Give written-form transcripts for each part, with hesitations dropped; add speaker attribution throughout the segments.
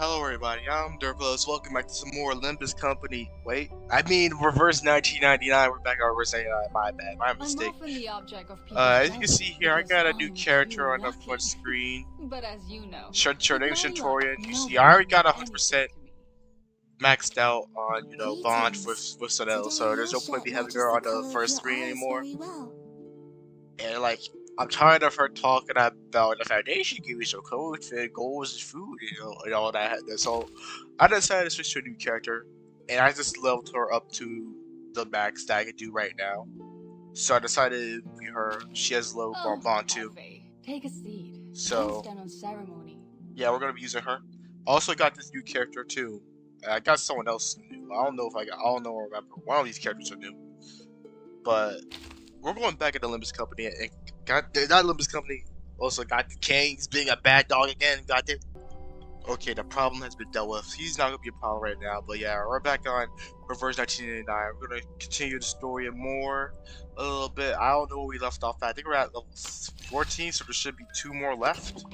Speaker 1: Hello everybody, I'm Derpalypse. Welcome back to some more Olympus Company. Wait, I mean reverse 1999. We're back on reverse 99. My bad, my
Speaker 2: I'm
Speaker 1: mistake.
Speaker 2: often the object of people's
Speaker 1: As you can see
Speaker 2: jealousy
Speaker 1: here, I
Speaker 2: because
Speaker 1: got a new
Speaker 2: I'm too
Speaker 1: character on the front
Speaker 2: lucky.
Speaker 1: screen.
Speaker 2: But as you know,
Speaker 1: Name
Speaker 2: with
Speaker 1: is
Speaker 2: my luck,
Speaker 1: Centurion. You see, I
Speaker 2: nobody
Speaker 1: already
Speaker 2: can
Speaker 1: got
Speaker 2: do
Speaker 1: 100%
Speaker 2: anything to me.
Speaker 1: maxed out on, bond
Speaker 3: Greetings.
Speaker 1: with Sonel,
Speaker 3: Today
Speaker 1: so there's
Speaker 3: your
Speaker 1: no point
Speaker 3: shirt
Speaker 1: me having
Speaker 3: matches
Speaker 1: her
Speaker 3: the
Speaker 1: on the
Speaker 3: color of
Speaker 1: first
Speaker 3: your
Speaker 1: screen
Speaker 3: eyes
Speaker 1: anymore.
Speaker 3: very well.
Speaker 1: And I'm tired of her talking about the foundation giving some codes and goals and food, and all that. So I decided to switch to a new character, and I just leveled her up to the max that I can do right now. So I decided to be her. She has low
Speaker 2: Oh,
Speaker 1: bond too.
Speaker 2: Effie, take a seat.
Speaker 1: So
Speaker 2: Don't stand on ceremony.
Speaker 1: yeah, we're gonna be using her. Also got this new character too. I got someone else new. I don't know if I don't know or remember. One of these characters are new, but we're going back at the Olympus Company and got that Olympus Company also got the Kings being a bad dog again. Got it. Okay, the problem has been dealt with. He's not gonna be a problem right now, but yeah, we're back on Reverse 1989. We're gonna continue the story more a little bit. I don't know where we left off at. I think we're at level 14, so there should be 2 more left.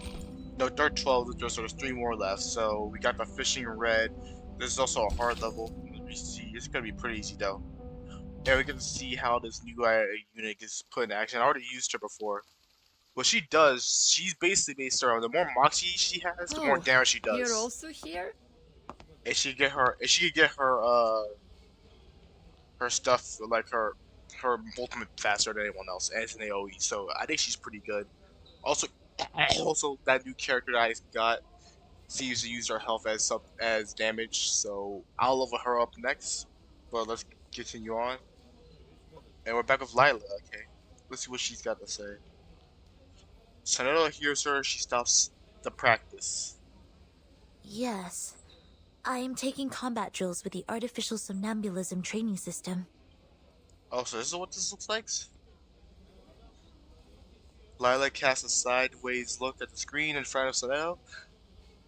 Speaker 1: No, third 12, so there's 3 more left. So we got the fishing red. There's also a hard level. Let me see. It's gonna be pretty easy though. Yeah, we can see how this new unit gets put in action. I already used her before. What she does, she's basically based around the more moxie she has, the more
Speaker 4: Oh,
Speaker 1: damage she
Speaker 4: you're
Speaker 1: does.
Speaker 4: also here?
Speaker 1: And she could get her stuff like her ultimate faster than anyone else as an AoE. So I think she's pretty good. Also, also that new character that I got seems to use her health as damage. So I'll level her up next. But let's continue on. And we're back with Lila. Okay, let's see what she's got to say. Sonella hears her. She stops the practice.
Speaker 3: Yes. I am taking combat drills with the artificial somnambulism training system.
Speaker 1: Oh, so this is what this looks like? Lila casts a sideways look at the screen in front of Sonella.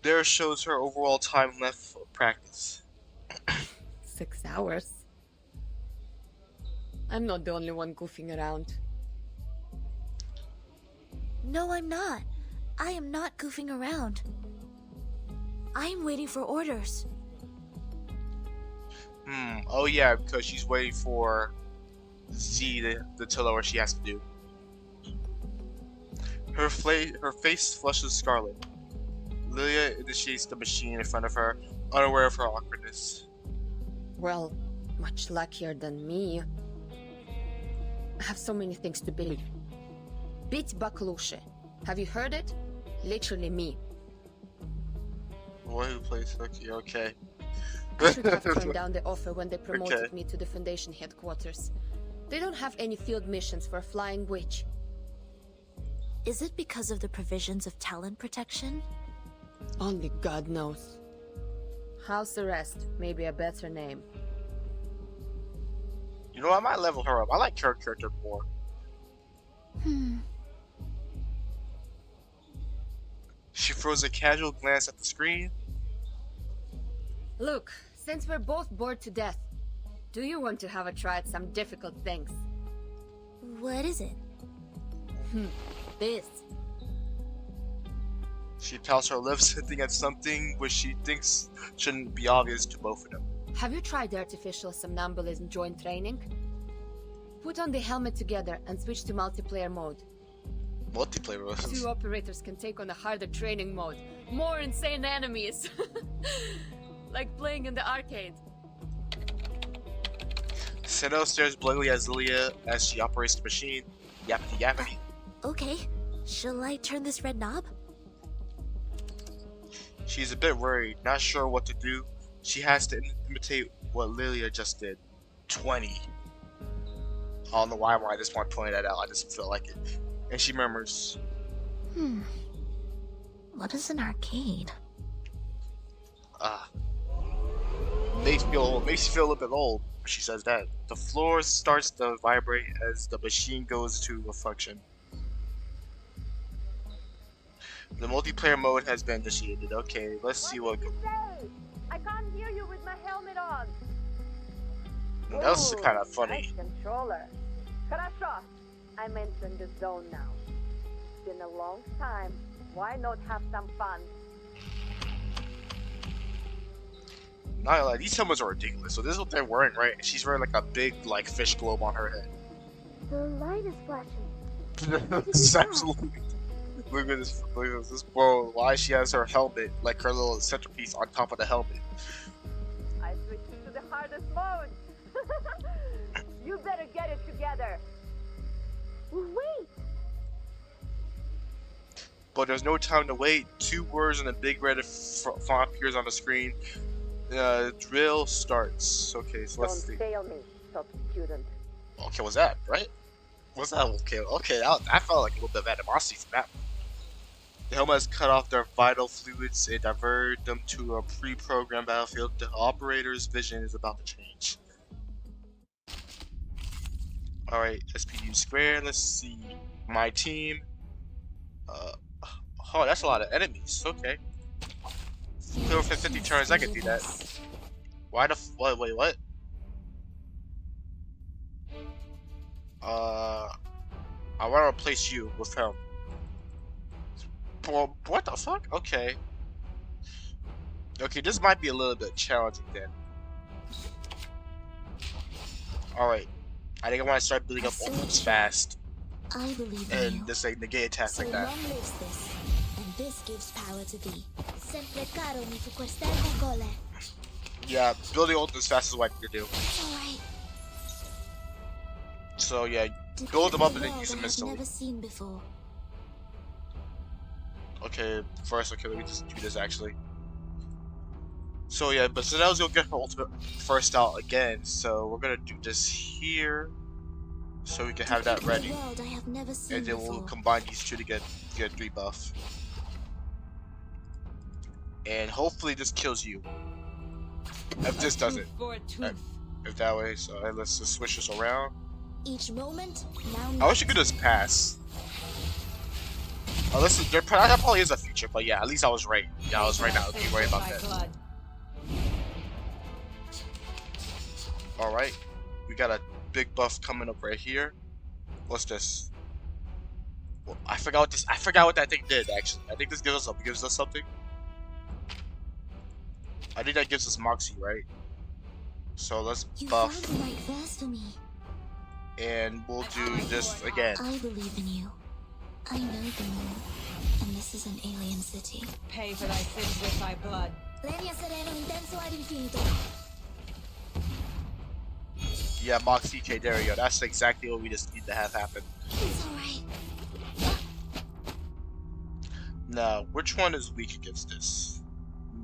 Speaker 1: There shows her overall time left for practice.
Speaker 4: 6 hours. I'm not the only one goofing around.
Speaker 3: No, I'm not. I am not goofing around. I am waiting for orders.
Speaker 1: Oh yeah, because she's waiting for Z to tell her what she has to do. Her face flushes scarlet. Lilia initiates the machine in front of her, unaware of her awkwardness.
Speaker 4: Well, much luckier than me. I have so many things to believe. Bit Baklushe. Have you heard it? Literally me.
Speaker 1: Boy who plays hooky, okay.
Speaker 4: I should have turned down the offer when they promoted
Speaker 1: Okay.
Speaker 4: me to the Foundation headquarters. They don't have any field missions for a flying witch.
Speaker 3: Is it because of the provisions of talent protection?
Speaker 4: Only God knows. House arrest may be a better name.
Speaker 1: You know, I might level her up. I like her character more. She throws a casual glance at the screen.
Speaker 4: Look, since we're both bored to death, do you want to have a try at some difficult things?
Speaker 3: What is it?
Speaker 4: This.
Speaker 1: She pouts her lips, hinting at something which she thinks shouldn't be obvious to both of them.
Speaker 4: Have you tried the artificial somnambulism joint training? Put on the helmet together and switch to multiplayer mode.
Speaker 1: Multiplayer versus.
Speaker 4: 2 operators can take on a harder training mode. More insane enemies! Like playing in the arcade.
Speaker 1: Seno stares blankly at Lilia as she operates the machine. Yappity yappity.
Speaker 3: Okay. Shall I turn this red knob?
Speaker 1: She's a bit worried, not sure what to do. She has to imitate what Lilia just did. 20. I don't know why I just want to point that out. I just feel like it. And she murmurs,
Speaker 3: What is an arcade?
Speaker 1: makes you feel a little bit old when she says that. The floor starts to vibrate as the machine goes into function. The multiplayer mode has been initiated. Okay, let's see what.
Speaker 5: Did you say? I can't hear you with my helmet on.
Speaker 1: That's
Speaker 5: Ooh,
Speaker 1: kind of funny.
Speaker 5: Nice controller. Хорошо. I'm entering the zone now. It's been a long time. Why not have some fun?
Speaker 1: Not gonna lie, these helmets are ridiculous. So this is what they're wearing, right? She's wearing like a big like fish globe on her head.
Speaker 5: The light is flashing.
Speaker 1: This is absolutely. Look at this. Look at this. Whoa! Why she has her helmet, like her little centerpiece, on top of the helmet?
Speaker 5: I switched to the hardest mode. You better get it together. Wait.
Speaker 1: But there's no time to wait. 2 words and a big red font appears on the screen. Drill starts. Okay, so let's see.
Speaker 5: Don't fail me, top student.
Speaker 1: Okay, what's that? Right? What's that? Okay, okay. That felt like a little bit of animosity from that. The helmet has cut off their vital fluids and diverted them to a pre-programmed battlefield. The operator's vision is about to change. Alright, SPU square. Let's see. My team. Oh, that's a lot of enemies. Okay. Kill for 50 turns. I can do that. Why the wait, what? I want to replace you with him. Well, what the fuck? Okay. Okay, this might be a little bit challenging then. Alright. I think I want to start building up ultimates fast.
Speaker 3: I believe in you.
Speaker 1: And just like negate attacks
Speaker 3: So
Speaker 1: like that.
Speaker 3: long lives this, and this gives power to thee. Sempre caro mi tu questa gole.
Speaker 1: Yeah, building ultimates fast is what I need to do.
Speaker 3: Alright.
Speaker 1: So yeah, build them up and then use them instantly.
Speaker 3: Never seen before.
Speaker 1: Okay, first, okay, let me just do this actually. So yeah, but so that was gonna get her ultimate first out again. So we're gonna do this here, so we can have that ready, and then we'll combine these two to get 3 buff. And hopefully this kills you. If this doesn't, if that way, so let's just switch this around.
Speaker 3: Each moment,
Speaker 1: I wish you could just pass. Oh, listen, that probably is a feature, but yeah, at least I was right. Yeah, I was right now. Don't worry about that. Alright, we got a big buff coming up right here. What's this? Well, I forgot what I forgot what that thing did. Actually, I think this gives us something. I think that gives us Moxie, right? So let's buff,
Speaker 3: found the right verse for me.
Speaker 1: and we'll do this again.
Speaker 3: I believe in you. I know the moon, and this is an alien city.
Speaker 2: Pay for thy sins with thy blood.
Speaker 3: Legna sereno intenso ad infinito.
Speaker 1: Yeah, Moxie K, there we go. That's exactly what we just need to have happen.
Speaker 3: It's alright.
Speaker 1: Now, which one is weak against this?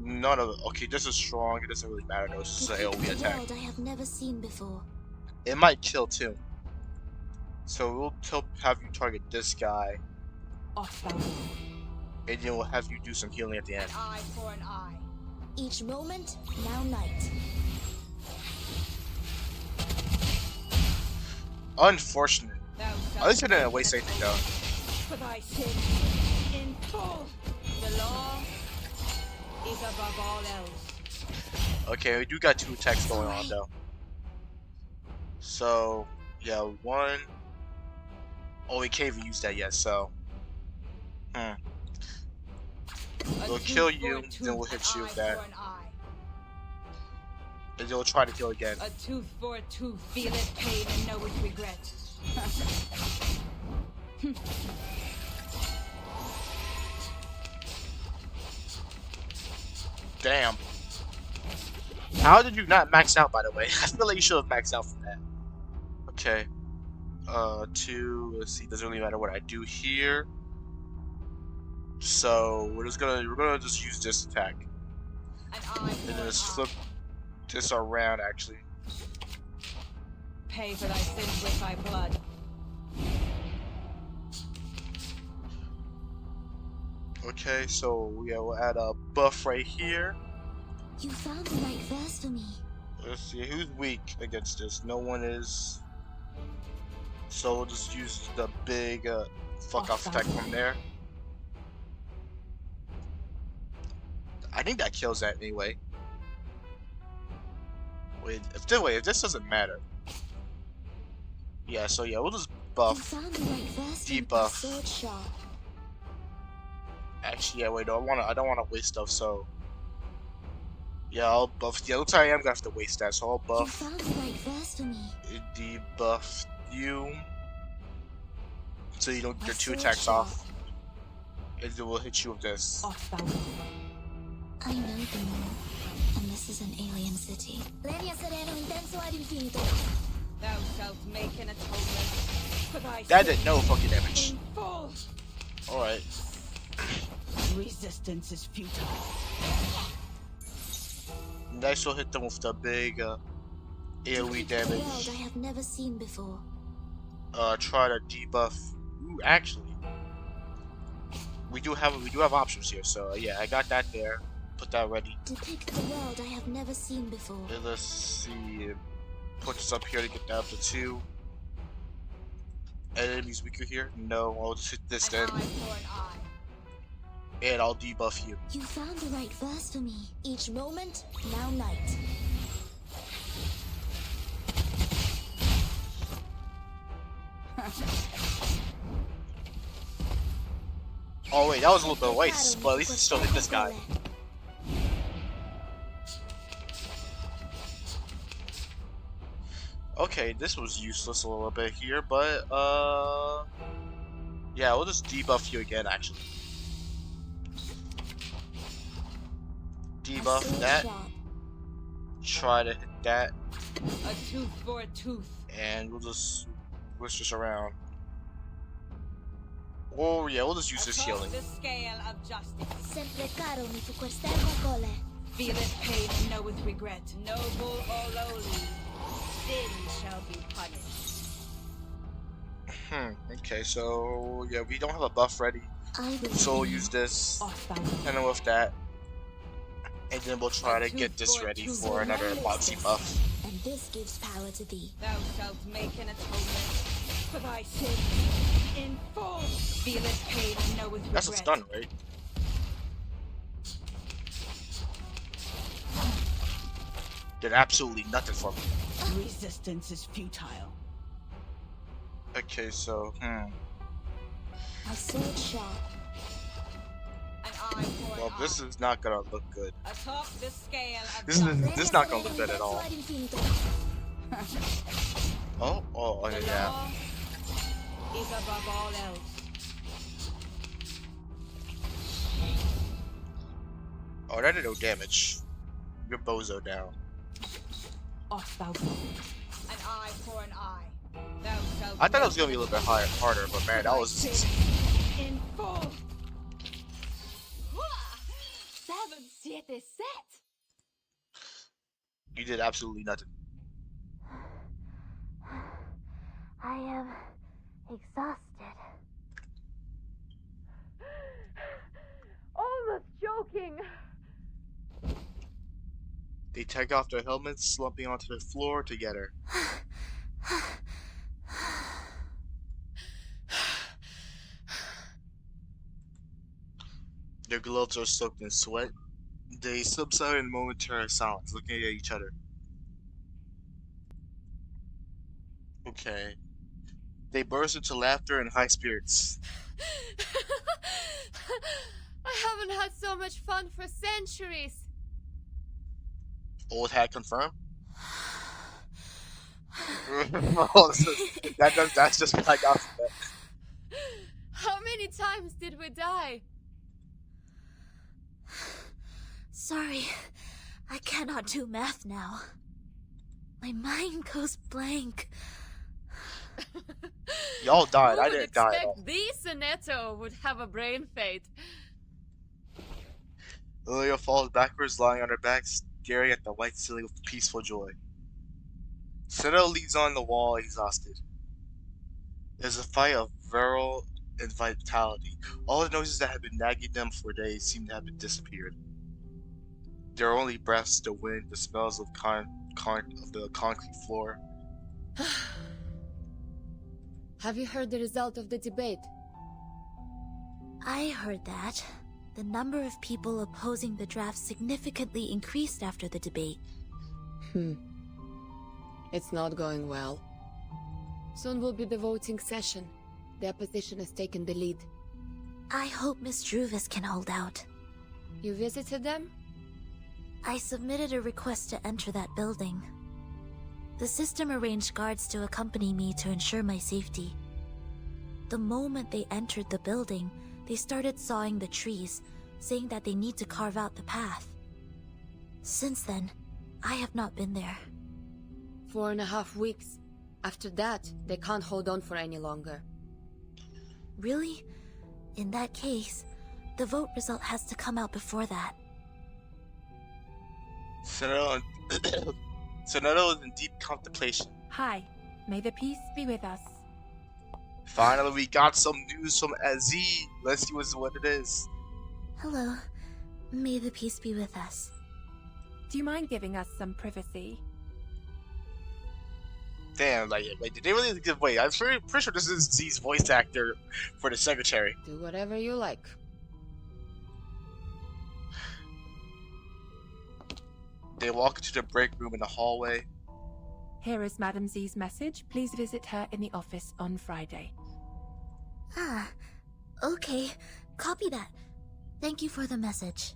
Speaker 1: None of it. Okay, this is strong. It doesn't really matter though. This is an AoE attack.
Speaker 3: I have never seen before.
Speaker 1: It might kill too. So we'll have you target this guy,
Speaker 2: Off thou
Speaker 1: and then we'll have you do some healing at the end.
Speaker 2: an eye for an eye.
Speaker 3: Each moment, now night.
Speaker 1: Unfortunate.
Speaker 2: Thou
Speaker 1: At least I didn't waste anything though.
Speaker 2: for thy sins in full. The law is above all else.
Speaker 1: Okay, we do got 2 attacks going on though. So yeah, 1. Oh, we can't even use that yet. So, we'll kill you, then we'll hit you with that, and then we'll try to kill again.
Speaker 2: A tooth for a tooth, feel it pain and know its regret.
Speaker 1: Damn. How did you not max out, by the way? I feel like you should have maxed out from that. Okay. 2. Let's see. Doesn't really matter what I do here. So we're gonna just use this attack, and then just flip this around. Actually,
Speaker 2: Pay for thy sins with thy blood.
Speaker 1: okay. So yeah, we'll add a buff right here.
Speaker 3: You found the right verse for me.
Speaker 1: Let's see who's weak against this. No one is. So we'll just use the big fuck off attack from there. I think that kills that anyway. Wait, if this doesn't matter. Yeah, so yeah, we'll just
Speaker 3: You
Speaker 1: buff.
Speaker 3: found the right verse for me.
Speaker 1: Debuff.
Speaker 3: Sword sharp.
Speaker 1: Actually, yeah, wait, no, I don't wanna waste stuff, so Yeah, I'll buff. Yeah, looks like I am gonna have to waste that, so I'll
Speaker 3: You
Speaker 1: buff.
Speaker 3: found the right verse for me.
Speaker 1: Debuff you, so you don't
Speaker 3: My
Speaker 1: get 2
Speaker 3: sword
Speaker 1: attacks
Speaker 3: sharp.
Speaker 1: off. And it will hit you with this.
Speaker 3: I know the moon, and this is an alien city. Legna sereno intenso ad infinito.
Speaker 2: Thou shalt make an atonement for thy
Speaker 1: That did
Speaker 2: sins
Speaker 1: no fucking damage.
Speaker 2: in full.
Speaker 1: Alright.
Speaker 2: Resistance is futile.
Speaker 1: Next we'll hit them with the big AoE
Speaker 3: Depict a world
Speaker 1: damage.
Speaker 3: I have never seen before.
Speaker 1: Try to debuff. Ooh, actually, we do have options here. So yeah, I got that there. Put that ready.
Speaker 3: Depict the world I have never seen before.
Speaker 1: And let's see. Put this up here to get that up to 2. Enemies weaker here? No, I'll just hit this
Speaker 2: An
Speaker 1: then,
Speaker 2: eye for an eye.
Speaker 1: and I'll debuff you.
Speaker 3: You found the right verse for me. Each moment, now night.
Speaker 1: Oh wait, that was a little bit of waste, but at least it still hit this guy. Okay, this was useless a little bit here, but yeah, we'll just debuff you again actually. Debuff that, try to hit that,
Speaker 2: A tooth for a tooth.
Speaker 1: and we'll just switch this around. Oh yeah, we'll just use this
Speaker 2: Atop
Speaker 1: healing.
Speaker 2: the scale of justice.
Speaker 3: Sempre caro mi fu quest'erba cole.
Speaker 2: Feeleth pain and knoweth regret. Noble or lowly, sin shall be punished.
Speaker 1: Okay, so yeah, we don't have a buff ready,
Speaker 3: I believe
Speaker 1: so we'll
Speaker 3: in you.
Speaker 1: use this,
Speaker 2: Hostile.
Speaker 1: and then with that, and then we'll try to get this ready for another boxy buff.
Speaker 3: And this gives power to thee.
Speaker 2: Thou shalt make an atonement for thy sins in full. Feeleth pain and knoweth regret.
Speaker 1: That's a stun, right? Did absolutely nothing for me.
Speaker 2: Resistance is futile.
Speaker 1: Okay, so
Speaker 3: My sword sharp.
Speaker 2: An eye for
Speaker 1: well,
Speaker 2: an
Speaker 1: this
Speaker 2: eye.
Speaker 1: is not gonna look good.
Speaker 2: Atop the scale of
Speaker 1: This is
Speaker 2: justice.
Speaker 1: this is not gonna look good at all.
Speaker 3: Ad infinito.
Speaker 1: Oh,
Speaker 2: The
Speaker 1: yeah.
Speaker 2: law is above all else.
Speaker 1: Oh, that did no damage. Your bozo down.
Speaker 2: Hostile. An eye for an eye. Thou shalt
Speaker 1: I thought it was gonna be a little bit harder, but man, that was easy.
Speaker 2: in full. 7, 7, set.
Speaker 1: You did absolutely nothing.
Speaker 3: I am exhausted.
Speaker 5: Almost joking.
Speaker 1: They take off their helmets, slumping onto the floor together. Their gloves are soaked in sweat. They subside in momentary silence, looking at each other. Okay. They burst into laughter and high spirits.
Speaker 4: I haven't had so much fun for centuries.
Speaker 1: Old hat confirmed. Oh, that's just what I got from that.
Speaker 4: How many times did we die?
Speaker 3: Sorry, I cannot do math now. My mind goes blank.
Speaker 1: Y'all died.
Speaker 4: Who
Speaker 1: I
Speaker 4: would
Speaker 1: didn't die at
Speaker 4: expect
Speaker 1: all.
Speaker 4: the Sonetto would have a brain fade?
Speaker 1: Lilia falls backwards, lying on her back, staring at the white ceiling with peaceful joy. Senna leads on the wall, exhausted. There's a fight of virile and vitality. All the noises that had been nagging them for days seem to have been disappeared. There are only breaths, the wind, the smells of the concrete floor.
Speaker 4: Have you heard the result of the debate?
Speaker 3: I heard that. The number of people opposing the draft significantly increased after the debate.
Speaker 4: It's not going well. Soon will be the voting session. The opposition has taken the lead.
Speaker 3: I hope Miss Druvis can hold out.
Speaker 4: You visited them?
Speaker 3: I submitted a request to enter that building. The system arranged guards to accompany me to ensure my safety. The moment they entered the building, they started sawing the trees, saying that they need to carve out the path. Since then, I have not been there.
Speaker 4: 4.5 weeks. After that, they can't hold on for any longer.
Speaker 3: Really? In that case, the vote result has to come out before that.
Speaker 1: Sonata is in deep contemplation.
Speaker 2: Hi, may the peace be with us.
Speaker 1: Finally, we got some news from Azzy. Let's see what it is.
Speaker 3: Hello. May the peace be with us.
Speaker 2: Do you mind giving us some privacy?
Speaker 1: Damn, like did they really give away? I'm pretty sure this is Z's voice actor for the secretary.
Speaker 4: Do whatever you like.
Speaker 1: They walk into the break room in the hallway.
Speaker 2: Here is Madam Z's message. Please visit her in the office on Friday.
Speaker 3: Ah, okay. Copy that. Thank you for the message.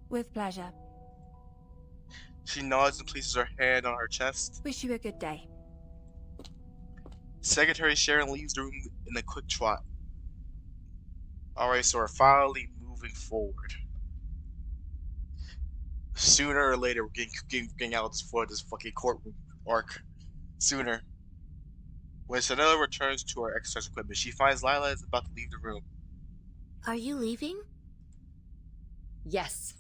Speaker 2: With pleasure.
Speaker 1: She nods and places her hand on her chest.
Speaker 2: Wish you a good day.
Speaker 1: Secretary Sharon leaves the room in a quick trot. Alright, so we're finally moving forward. Sooner or later, we're getting out for this fucking courtroom arc. Sooner. When Sonata returns to her exercise equipment, she finds Lila is about to leave the room.
Speaker 3: Are you leaving?
Speaker 4: Yes.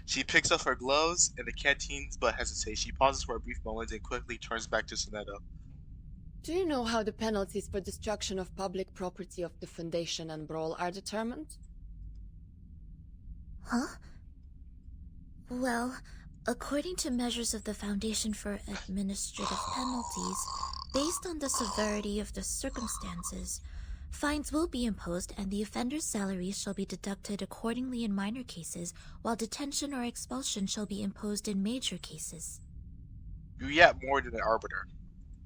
Speaker 1: She picks up her gloves and the canteens, but hesitates. She pauses for a brief moment and quickly turns back to Sonata.
Speaker 4: Do you know how the penalties for destruction of public property of the Foundation and Brawl are determined?
Speaker 3: Huh? Well, according to measures of the Foundation for Administrative Penalties, based on the severity of the circumstances, fines will be imposed and the offender's salaries shall be deducted accordingly in minor cases, while detention or expulsion shall be imposed in major cases.
Speaker 1: You yet more than an arbiter.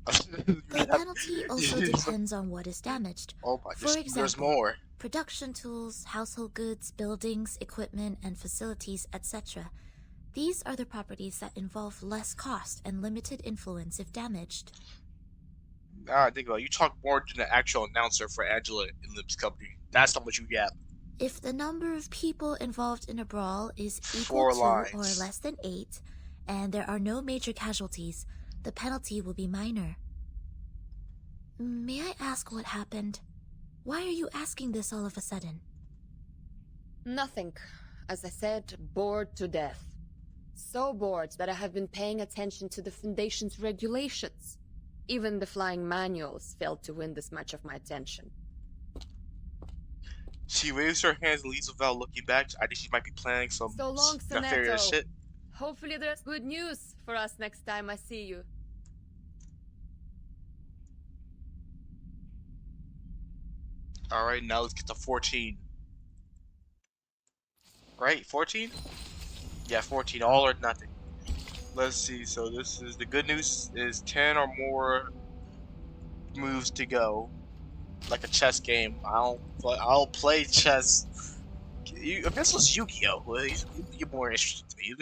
Speaker 3: The penalty also depends on what is damaged.
Speaker 1: Oh my,
Speaker 3: For
Speaker 1: there's
Speaker 3: example,
Speaker 1: more.
Speaker 3: production tools, household goods, buildings, equipment, and facilities, etc. These are the properties that involve less cost and limited influence if damaged.
Speaker 1: Think about it. You talk more than the actual announcer for Angela in Lib's company. That's how much you get.
Speaker 3: If the number of people involved in a brawl is equal
Speaker 1: 4
Speaker 3: to
Speaker 1: lines.
Speaker 3: or less than 8, and there are no major casualties, the penalty will be minor. May I ask what happened? Why are you asking this all of a sudden?
Speaker 4: Nothing. As I said, bored to death. So bored that I have been paying attention to the Foundation's regulations. Even the flying manuals failed to win this much of my attention.
Speaker 1: She waves her hands and leaves without looking back. I think she might be planning some
Speaker 4: So long,
Speaker 1: nefarious
Speaker 4: Soneto.
Speaker 1: shit.
Speaker 4: Hopefully there's good news for us next time I see you.
Speaker 1: Alright, now let's get to 14. Right? 14? Yeah, 14. All or nothing. Let's see. So this is the good news is 10 or more moves to go. Like a chess game. I'll play chess. If this was Yu-Gi-Oh, well, you'd be more interested to me.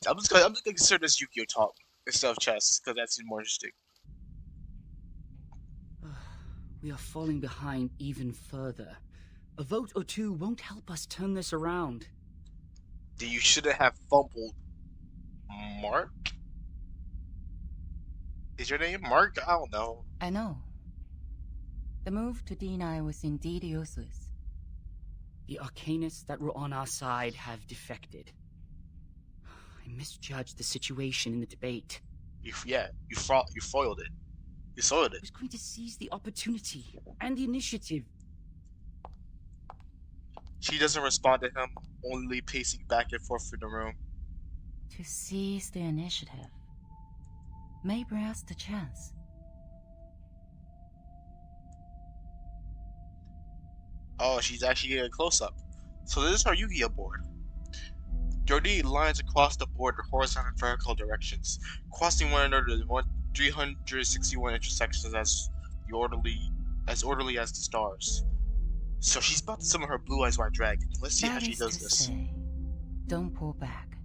Speaker 1: I'm just gonna consider this Yu-Gi-Oh talk instead of chess because that seems more interesting.
Speaker 6: We are falling behind even further. A vote or two won't help us turn this around.
Speaker 1: Then you shouldn't have fumbled. Mark? Is your name Mark? I don't know.
Speaker 7: I know. The move to deny was indeed useless.
Speaker 6: The arcanists that were on our side have defected. I misjudged the situation in the debate.
Speaker 1: You foiled it. You soiled
Speaker 6: I
Speaker 1: it.
Speaker 6: was going to seize the opportunity and the initiative.
Speaker 1: She doesn't respond to him, only pacing back and forth in the room.
Speaker 7: To seize the initiative may bring us the chance.
Speaker 1: Oh, she's actually getting a close-up. So this is her Yu-Gi-Oh board. You'll need lines across the board in horizontal and vertical directions, crossing one another in 361 intersections as orderly as the stars. So she's about to summon her blue eyes white dragon. Let's see how
Speaker 7: That
Speaker 1: she
Speaker 7: is
Speaker 1: does
Speaker 7: to
Speaker 1: this.
Speaker 7: say, don't pull back.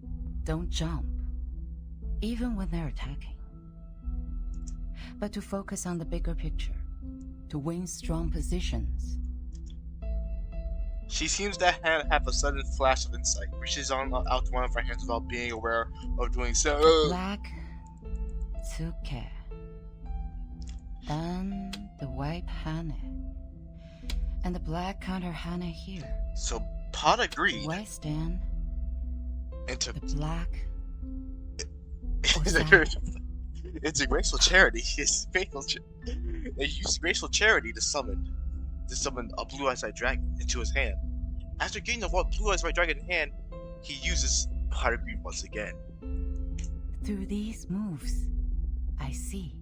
Speaker 7: Don't jump. Even when they're attacking. But to focus on the bigger picture. To win strong positions.
Speaker 1: She seems to have a sudden flash of insight. Reaches on out to one of her hands without being aware of doing so.
Speaker 7: The black took care. Then the white Hane. And the black counter Hane here.
Speaker 1: So Pot agreed.
Speaker 7: Why stand?
Speaker 1: Into
Speaker 7: The black.
Speaker 1: it's a graceful charity. They used graceful charity to summon a blue eyes white dragon into his hand. After getting the blue eyes white dragon in hand, he uses Pot agreed once again.
Speaker 7: Through these moves, I see.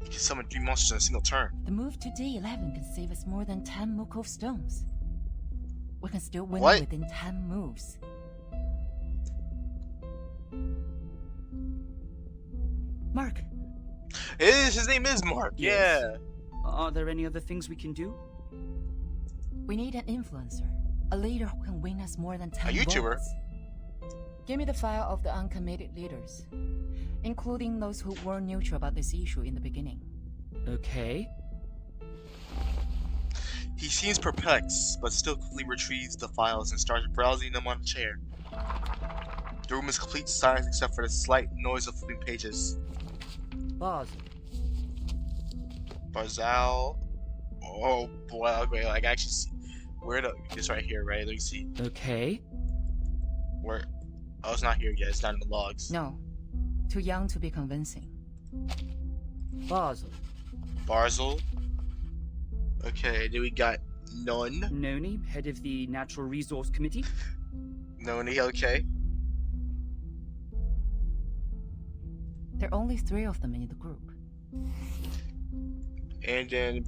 Speaker 1: He can summon 3 monsters in a single turn.
Speaker 7: The move to D11 can save us more than 10 Mukov stones. We can still win
Speaker 1: What?
Speaker 7: within 10 moves. Mark,
Speaker 1: His name is Mark.
Speaker 6: Yes.
Speaker 1: Yeah.
Speaker 6: Are there any other things we can do?
Speaker 7: we need an influencer. A leader who can win us more than 10
Speaker 1: A YouTuber.
Speaker 7: votes. Give me the file of the uncommitted leaders, including those who were neutral about this issue in the beginning.
Speaker 6: Okay.
Speaker 1: He seems perplexed, but still quickly retrieves the files and starts browsing them on a chair. The room is complete silence except for the slight noise of flipping pages.
Speaker 6: Boz,
Speaker 1: Barzal. Oh boy, okay, I can actually see where this right here, right? Let me see.
Speaker 6: okay.
Speaker 1: Where? Oh, it's not here yet. It's not in the logs.
Speaker 7: No, too young to be convincing.
Speaker 6: Boz,
Speaker 1: Barzel. Okay, then we got None.
Speaker 6: Noni, head of the Natural Resource Committee.
Speaker 1: Noni, okay.
Speaker 7: There are only 3 of them in the group.
Speaker 1: And then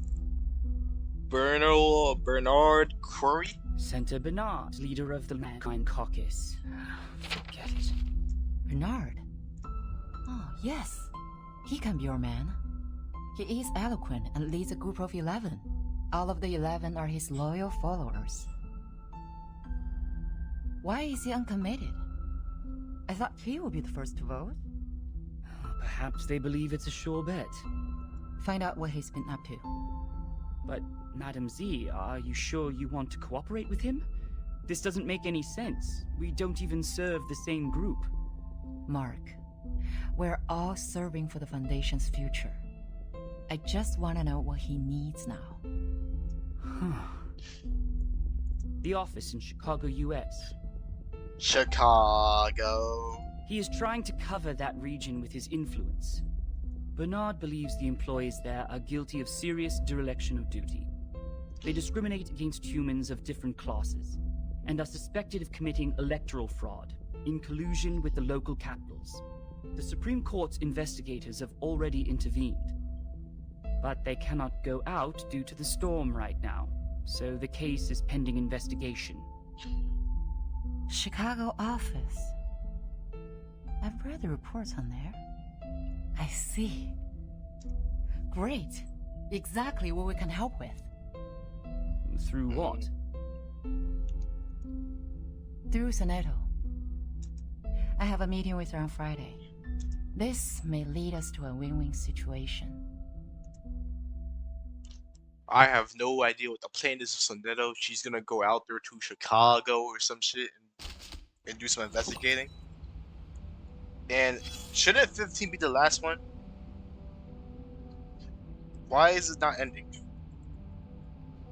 Speaker 1: Bernard Curry.
Speaker 6: Senator Bernard, leader of the Mankind Caucus. Forget it.
Speaker 7: Bernard? Oh, yes. He can be your man. He is eloquent and leads a group of 11. All of the 11 are his loyal followers. Why is he uncommitted? I thought he would be the first to vote.
Speaker 6: Perhaps they believe it's a sure bet.
Speaker 7: Find out what he's been up to.
Speaker 6: But, Madam Z, are you sure you want to cooperate with him? This doesn't make any sense. We don't even serve the same group.
Speaker 7: Mark, we're all serving for the Foundation's future. I just want to know what he needs now.
Speaker 6: The office in Chicago, US.
Speaker 1: Chicago.
Speaker 6: He is trying to cover that region with his influence. Bernard believes the employees there are guilty of serious dereliction of duty. They discriminate against humans of different classes, and are suspected of committing electoral fraud, in collusion with the local capitals. The Supreme Court's investigators have already intervened. But they cannot go out due to the storm right now, so the case is pending investigation.
Speaker 7: Chicago office. I've read the reports on there. I see. Great. Exactly what we can help with.
Speaker 6: Through what?
Speaker 7: Through Soneto. I have a meeting with her on Friday. This may lead us to a win-win situation.
Speaker 1: I have no idea what the plan is of Soneto. She's gonna go out there to Chicago or some shit and do some investigating. And shouldn't 15 be the last one? Why is it not ending?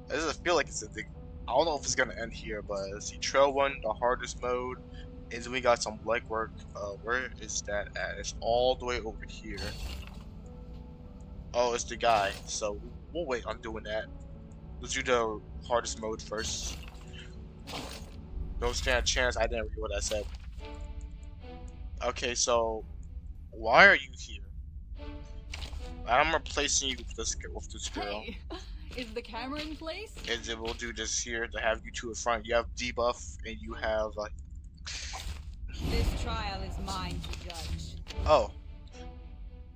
Speaker 1: It doesn't feel like it's ending. I don't know if it's gonna end here, but let's see. Trail 1, the hardest mode. And then we got some legwork. Where is that at? It's all the way over here. Oh, it's the guy. So we'll wait on doing that. Let's do the hardest mode first. Don't stand a chance. I didn't read what I said. Okay, so why are you here? I'm replacing you with this girl.
Speaker 2: Hey, is the camera in place?
Speaker 1: And then we'll do this here to have you two in front. You have debuff and you have
Speaker 2: This trial is mine to judge.
Speaker 1: oh.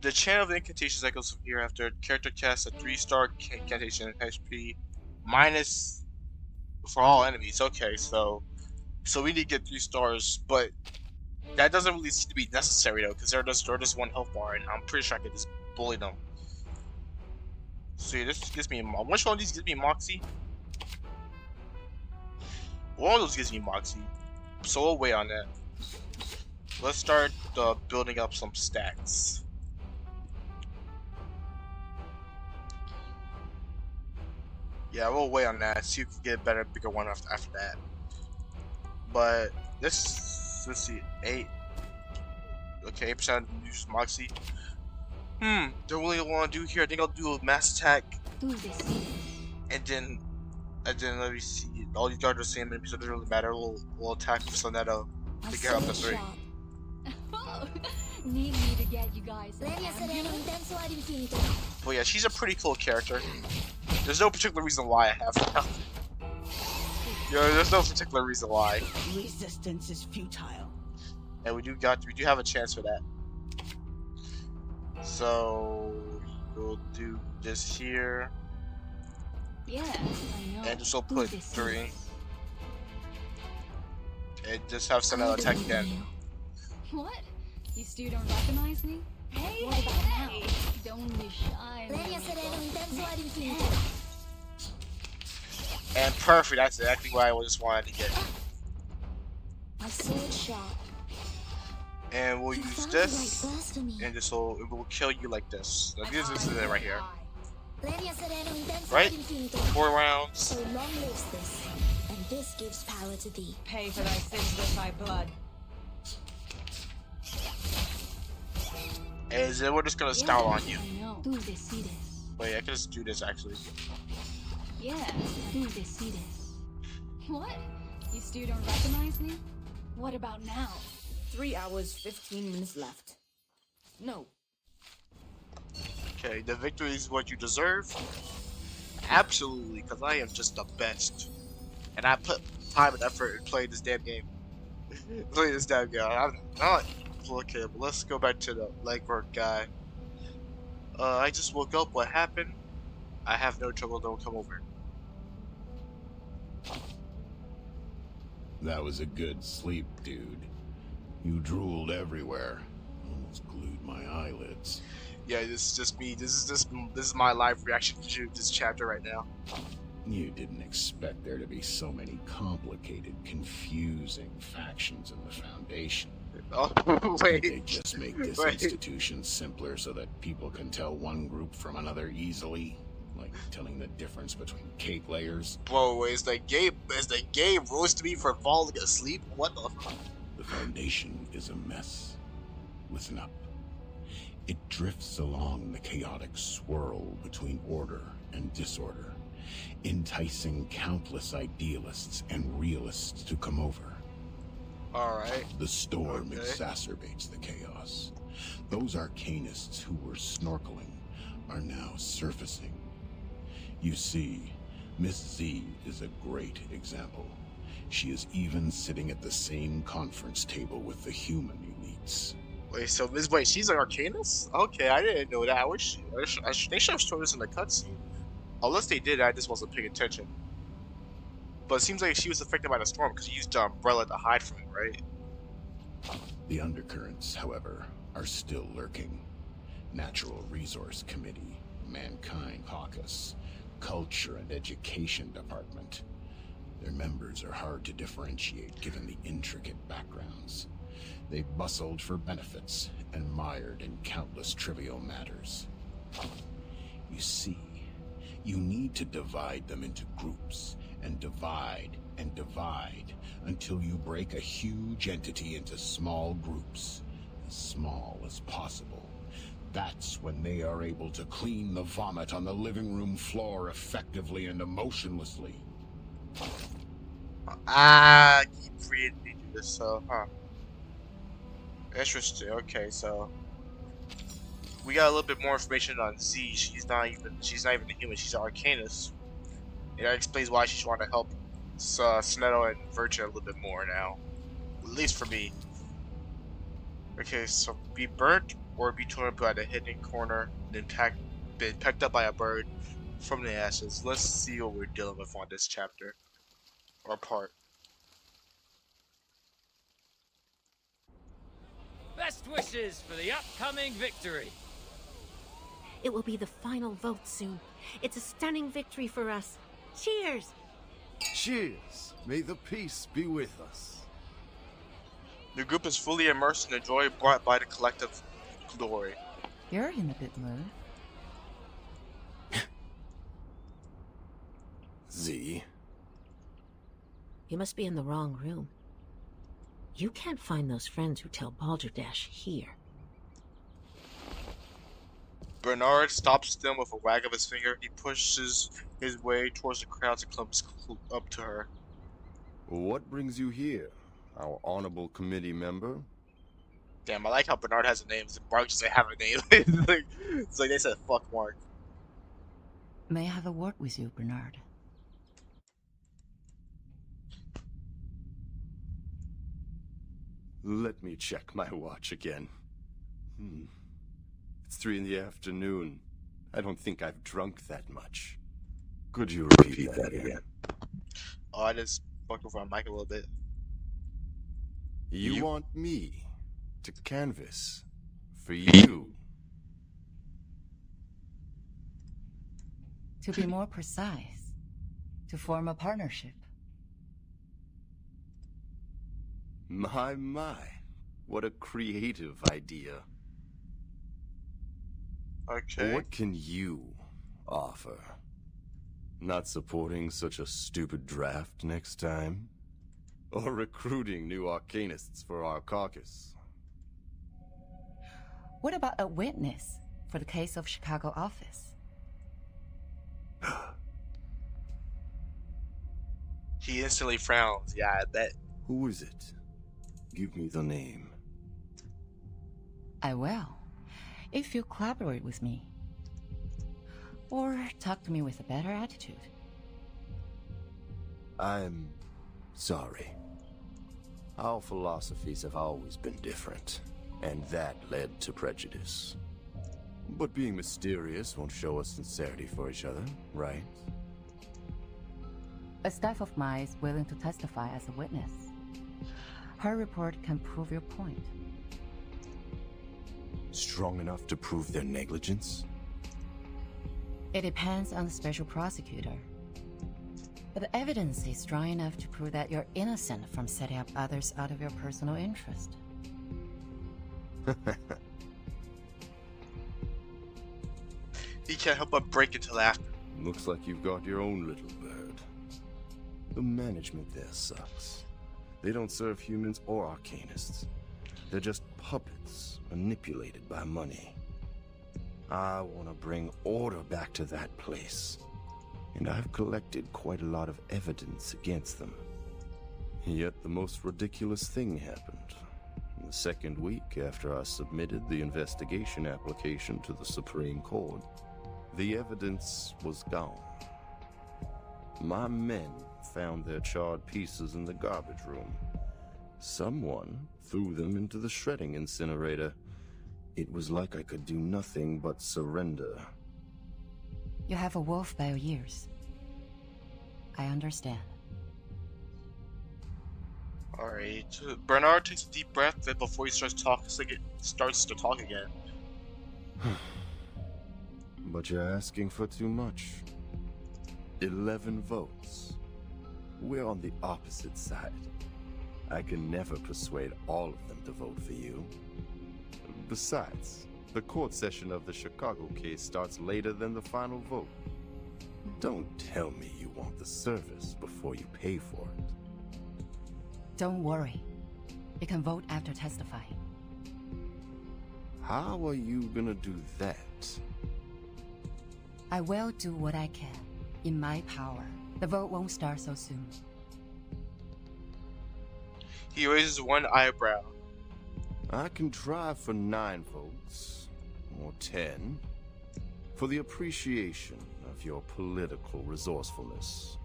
Speaker 1: The chain of incantations that goes from here after character casts a 3-star incantation HP minus for all enemies. Okay, so we need to get 3 stars, but that doesn't really seem to be necessary though, because they're just 1 health bar, and I'm pretty sure I can just bully them. See, this gives me which one of these gives me Moxie? One of those gives me Moxie, so we'll wait on that. Let's start building up some stats. Yeah, we'll wait on that. See if we can get a better, bigger one after that. But let's see, 8. Okay, 8% use Moxie. Don't really want to do here. I think I'll do a mass attack, and then let me see. All these guards are the same, so it doesn't really matter. We'll attack with Sonetto to get up to 3.
Speaker 2: Need me to get you guys.
Speaker 1: But yeah, she's a pretty cool character. There's no particular reason why I have her. Yeah, there's no particular reason why.
Speaker 8: Resistance is futile.
Speaker 1: And we do have a chance for that. So we'll do this here.
Speaker 2: Yeah, I know.
Speaker 1: And just we'll put 3. And just have Sonetto attack again.
Speaker 2: What? You still don't recognize me? Hey, what about now? Don't be shy.
Speaker 1: And perfect, that's exactly what I just wanted to get.
Speaker 3: My sword sharp.
Speaker 1: And we'll use this, and this will kill you like this. Now, this is it right here. Right? 4 rounds.
Speaker 3: So long lives this, and this gives power to thee.
Speaker 2: Pay for thy sins with thy blood.
Speaker 1: And then we're just gonna style on you.
Speaker 2: I know. Do they see this?
Speaker 1: Wait, I can just do this actually.
Speaker 2: Yeah, do they see this? What? You still don't recognize me? What about now?
Speaker 8: 3 hours, 15 minutes left. No.
Speaker 1: Okay, the victory is what you deserve. Absolutely, because I am just the best. And I put time and effort in playing this damn game. Playing this damn game. I'm not. Okay, but let's go back to the legwork guy. I just woke up. What happened? I have no trouble. Don't come over.
Speaker 9: That was a good sleep, dude. You drooled everywhere. Almost glued my eyelids.
Speaker 1: Yeah, this is just me. This is my live reaction to this chapter right now.
Speaker 9: You didn't expect there to be so many complicated, confusing factions in the Foundation.
Speaker 1: Oh,
Speaker 9: They
Speaker 1: wait.
Speaker 9: just make this
Speaker 1: Wait.
Speaker 9: institution simpler so that people can tell one group from another easily. Like telling the difference between cake layers.
Speaker 1: Bro, is the game roasting me for falling asleep? What the fuck?
Speaker 9: The Foundation is a mess. Listen up. It drifts along the chaotic swirl between order and disorder, enticing countless idealists and realists to come over.
Speaker 1: Alright.
Speaker 9: The storm
Speaker 1: Okay.
Speaker 9: exacerbates the chaos. Those arcanists who were snorkeling are now surfacing. You see, Miss Z is a great example. She is even sitting at the same conference table with the human elites.
Speaker 1: Wait, so wait, she's an Arcanist? Okay, I didn't know that. I think she have showed this in the cutscene. Unless they did, I just wasn't paying attention. But it seems like she was affected by the storm because she used the umbrella to hide from it, right?
Speaker 9: The undercurrents, however, are still lurking. Natural Resource Committee, Mankind Caucus, Culture and Education Department. Their members are hard to differentiate given the intricate backgrounds. They bustled for benefits and mired in countless trivial matters. You see, you need to divide them into groups, and divide until you break a huge entity into small groups, as small as possible. That's when they are able to clean the vomit on the living room floor effectively and emotionlessly.
Speaker 1: I keep reading me do this, so, Interesting, okay, so we got a little bit more information on Z. She's not even a human, she's an Arcanist. And that explains why she's trying to help Schnieder and Virgin a little bit more now. At least for me. Okay, so be burnt or be torn by the hidden corner, then been pecked up by a bird. From the ashes. Let's see what we're dealing with on this chapter. Or part.
Speaker 10: Best wishes for the upcoming victory.
Speaker 11: It will be the final vote soon. It's a stunning victory for us. Cheers!
Speaker 12: Cheers! May the peace be with us.
Speaker 1: The group is fully immersed in the joy brought by the collective glory.
Speaker 7: You're in a good mood.
Speaker 12: Z.
Speaker 11: You must be in the wrong room. You can't find those friends who tell Balderdash here.
Speaker 1: Bernard stops them with a wag of his finger. He pushes his way towards the crowd and comes up to her.
Speaker 12: What brings you here, our honorable committee member?
Speaker 1: Damn, I like how Bernard has a name. Mark doesn't have a name. It's like they said, fuck Mark.
Speaker 7: May I have a word with you, Bernard?
Speaker 12: Let me check my watch again. It's 3 in the afternoon. I don't think I've drunk that much. Could you repeat that again?
Speaker 1: Oh, I just fucked over on Mike a little bit.
Speaker 12: You want me to canvas for you?
Speaker 7: To be more precise, to form a partnership.
Speaker 12: My, what a creative idea.
Speaker 1: Okay.
Speaker 12: What can you offer? Not supporting such a stupid draft next time? Or recruiting new arcanists for our caucus?
Speaker 7: What about a witness for the case of Chicago office?
Speaker 1: He instantly frowns. Yeah, I bet.
Speaker 12: Who is it? Give me the name.
Speaker 7: I will, if you collaborate with me. Or talk to me with a better attitude.
Speaker 12: I'm sorry. Our philosophies have always been different, and that led to prejudice. But being mysterious won't show us sincerity for each other, right?
Speaker 7: A staff of mine is willing to testify as a witness. Her report can prove your point.
Speaker 12: Strong enough to prove their negligence?
Speaker 7: It depends on the special prosecutor. But the evidence is strong enough to prove that you're innocent from setting up others out of your personal interest.
Speaker 1: He can't help but break into laughter.
Speaker 12: Looks like you've got your own little bird. The management there sucks. They don't serve humans or arcanists. They're just puppets, manipulated by money. I want to bring order back to that place. And I've collected quite a lot of evidence against them. Yet the most ridiculous thing happened. In the second week after I submitted the investigation application to the Supreme Court, the evidence was gone. My men found their charred pieces in the garbage room. Someone threw them into the shredding incinerator. It was like I could do nothing but surrender.
Speaker 7: You have a wolf by your ears. I understand.
Speaker 1: Alright. Bernard takes a deep breath before he starts talking. It's like it starts to talk again.
Speaker 12: But you're asking for too much. 11 votes. We're on the opposite side. I can never persuade all of them to vote for you. Besides, the court session of the Chicago case starts later than the final vote. Don't tell me you want the service before you pay for it.
Speaker 7: Don't worry. You can vote after testifying.
Speaker 12: How are you gonna do that?
Speaker 7: I will do what I can, in my power. The vote won't start so soon.
Speaker 1: He raises one eyebrow.
Speaker 12: I can try for 9 votes, or 10, for the appreciation of your political resourcefulness.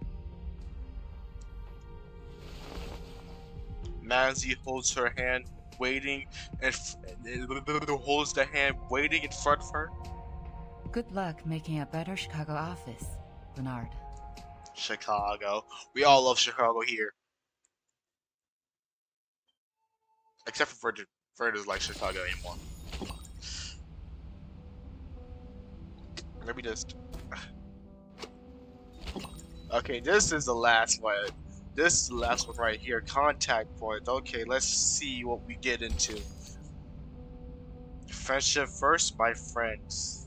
Speaker 1: Manzi holds her hand, waiting, and holds the hand waiting in front of her.
Speaker 7: Good luck making a better Chicago office, Bernard.
Speaker 1: Chicago. We all love Chicago here. Except for Virgin. Virgin doesn't like Chicago anymore. Let me just... Okay, this is the last one. This is the last one right here. Contact point. Okay, let's see what we get into. Friendship first, my friends.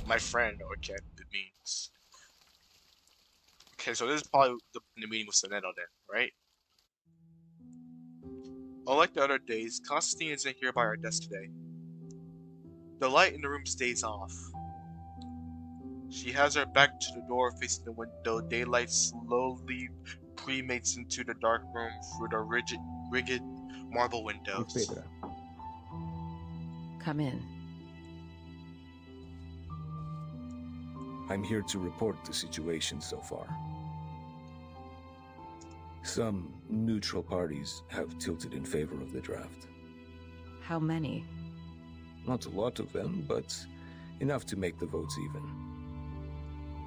Speaker 1: My friend, okay, it means. Okay, so this is probably the meeting with Soneto then, right? Unlike the other days, Constantine isn't here by our desk today. The light in the room stays off. She has her back to the door facing the window. Daylight slowly pre-mates into the dark room through the rigid marble windows.
Speaker 11: Come in.
Speaker 13: I'm here to report the situation so far. Some neutral parties have tilted in favor of the draft.
Speaker 11: How many?
Speaker 13: Not a lot of them, but enough to make the votes even.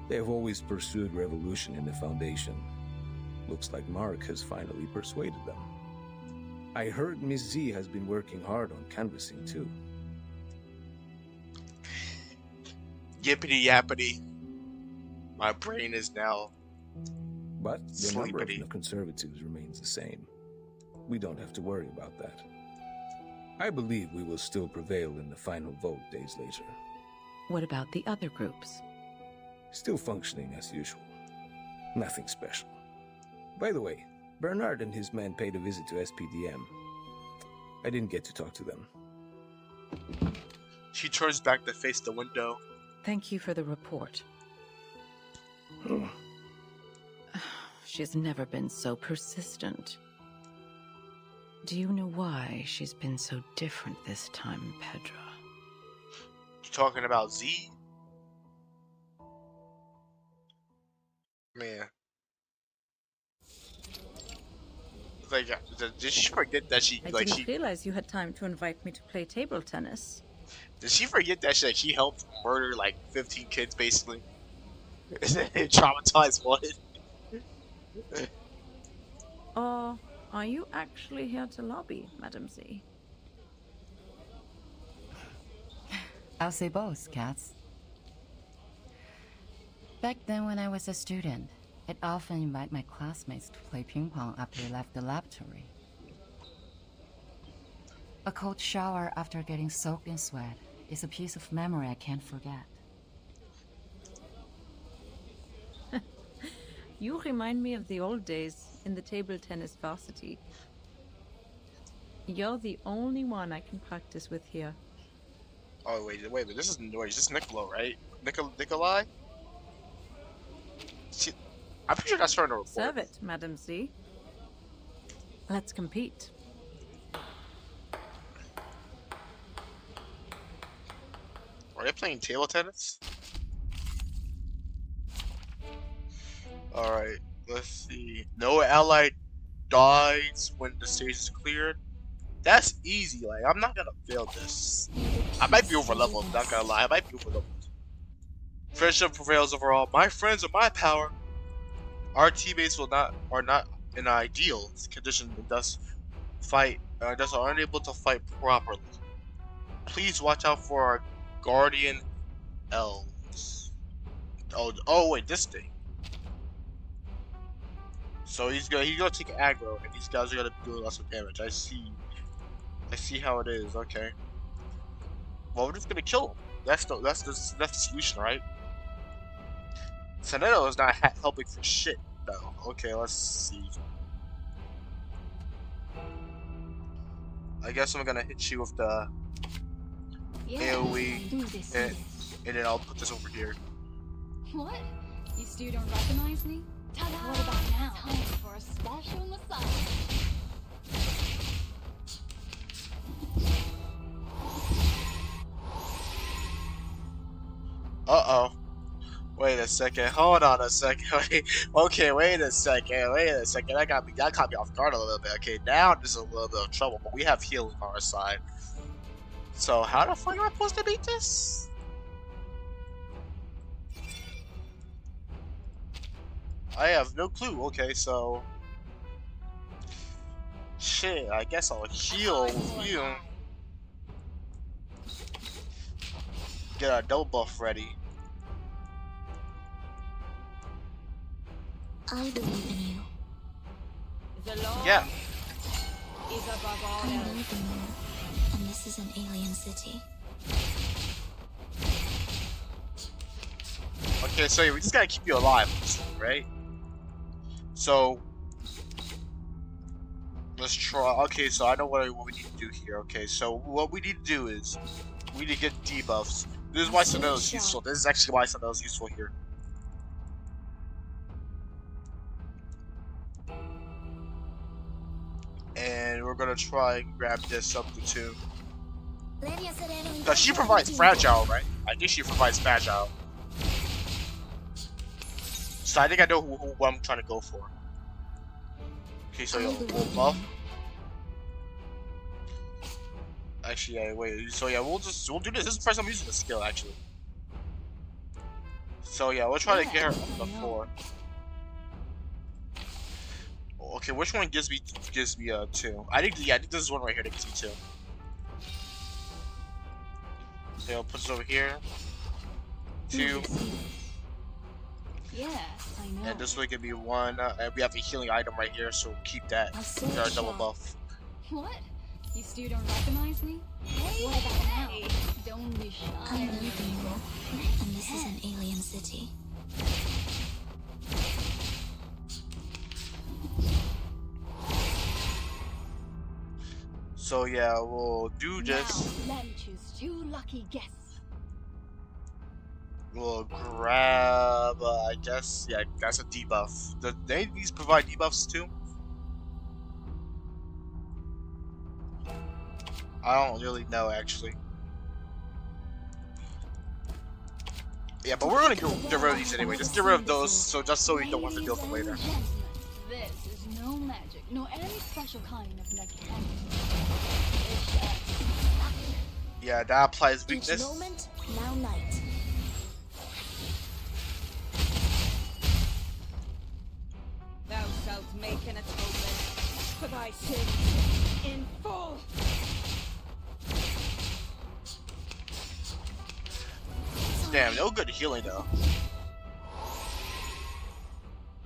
Speaker 13: They have always pursued revolution in the Foundation. Looks like Mark has finally persuaded them. I heard Miss Z has been working hard on canvassing too.
Speaker 1: Yippity yappity. My brain is now
Speaker 13: But the number of
Speaker 1: sleepity.
Speaker 13: conservatives remains the same. We don't have to worry about that. I believe we will still prevail in the final vote days later.
Speaker 11: What about the other groups?
Speaker 13: Still functioning as usual. Nothing special. By the way, Bernard and his men paid a visit to SPDM. I didn't get to talk to them.
Speaker 1: She turns back to face the window.
Speaker 11: Thank you for the report. She's never been so persistent. Do you know why she's been so different this time, Pedro?
Speaker 1: You talking about Z? Man. Like, did she forget that she
Speaker 14: I didn't realize you had time to invite me to play table tennis.
Speaker 1: Did she forget that she helped murder like 15 kids basically? Traumatized one.
Speaker 14: Or are you actually here to lobby, Madam Z?
Speaker 7: I'll say both, Cats. Back then when I was a student, I'd often invite my classmates to play ping pong after they left the laboratory. A cold shower after getting soaked in sweat is a piece of memory I can't forget.
Speaker 14: You remind me of the old days in the table tennis varsity. You're the only one I can practice with here.
Speaker 1: Oh wait, this is Niccolo, right? Nikolai? I'm pretty sure that's starting to report.
Speaker 14: Serve it, Madam Z. Let's compete.
Speaker 1: Are they playing table tennis? Alright, let's see. No ally dies when the stage is cleared. That's easy, like, I'm not gonna fail this. I might be over leveled, not gonna lie, I might be over leveled. Friendship prevails overall. My friends are my power. Our teammates are not in an ideal condition and thus are unable to fight properly. Please watch out for our guardian elves. Oh wait, this thing. So he's gonna take aggro, and these guys are gonna do lots of damage. I see how it is. Okay. Well, we're just gonna kill him. That's the solution, right? Soneto is not helping for shit, though. Okay, let's see. I guess I'm gonna hit you with the AoE, and then I'll put this over here.
Speaker 2: What? You still don't recognize me? Ta-da! What about now? Time for a special massage.
Speaker 1: Uh-oh. Wait a second. Hold on a second. Okay, wait a second. That caught me off guard a little bit. Okay, now there's a little bit of trouble, but we have healing on our side. So how the fuck am I supposed to beat this? I have no clue. Okay, so shit. I guess I'll heal you. Get a double buff ready.
Speaker 3: I believe in you.
Speaker 8: The law
Speaker 1: Yeah.
Speaker 8: is above all
Speaker 3: I
Speaker 8: else.
Speaker 3: believe in you. And this is an alien city.
Speaker 1: Okay, so we just gotta keep you alive, right? So let's try. Okay, so I know what we need to do here. Okay, so what we need to do is we need to get debuffs. This is why Sonel is useful. This is actually why Sonel is useful here. And we're gonna try and grab this up to 2. Because she provides fragile, right? I think she provides fragile. So I think I know who I'm trying to go for. Okay, so we'll buff. Actually, yeah, wait. So yeah, we'll do this. This is the first time I'm using the skill, actually. So yeah, we'll try to get her up to 4. Okay, which one gives me 2? I think this is one right here that gives me 2. Okay, I'll put this over here. 2.
Speaker 2: Yeah, I know.
Speaker 1: And this will give me 1. And we have a healing item right here, so keep that. Get our double buff.
Speaker 2: What? You still don't recognize me? Hey, what about now? Don't be shy.
Speaker 3: I believe in you. And this is an alien city.
Speaker 1: So yeah, we'll do this.
Speaker 2: Now, let me choose 2 lucky guests.
Speaker 1: We'll grab, I guess, yeah, that's a debuff. Do any of these provide debuffs too? I don't really know, actually. Yeah, but we're gonna get rid of these anyway. Just get rid of those, just so we don't have to deal with them later.
Speaker 2: This is no magic, no any special kind of mechanic.
Speaker 1: Yeah, that applies
Speaker 3: Each
Speaker 1: weakness.
Speaker 3: moment, now night.
Speaker 8: Thou shalt make an atonement for thy sins in full.
Speaker 1: Damn, no good healing though.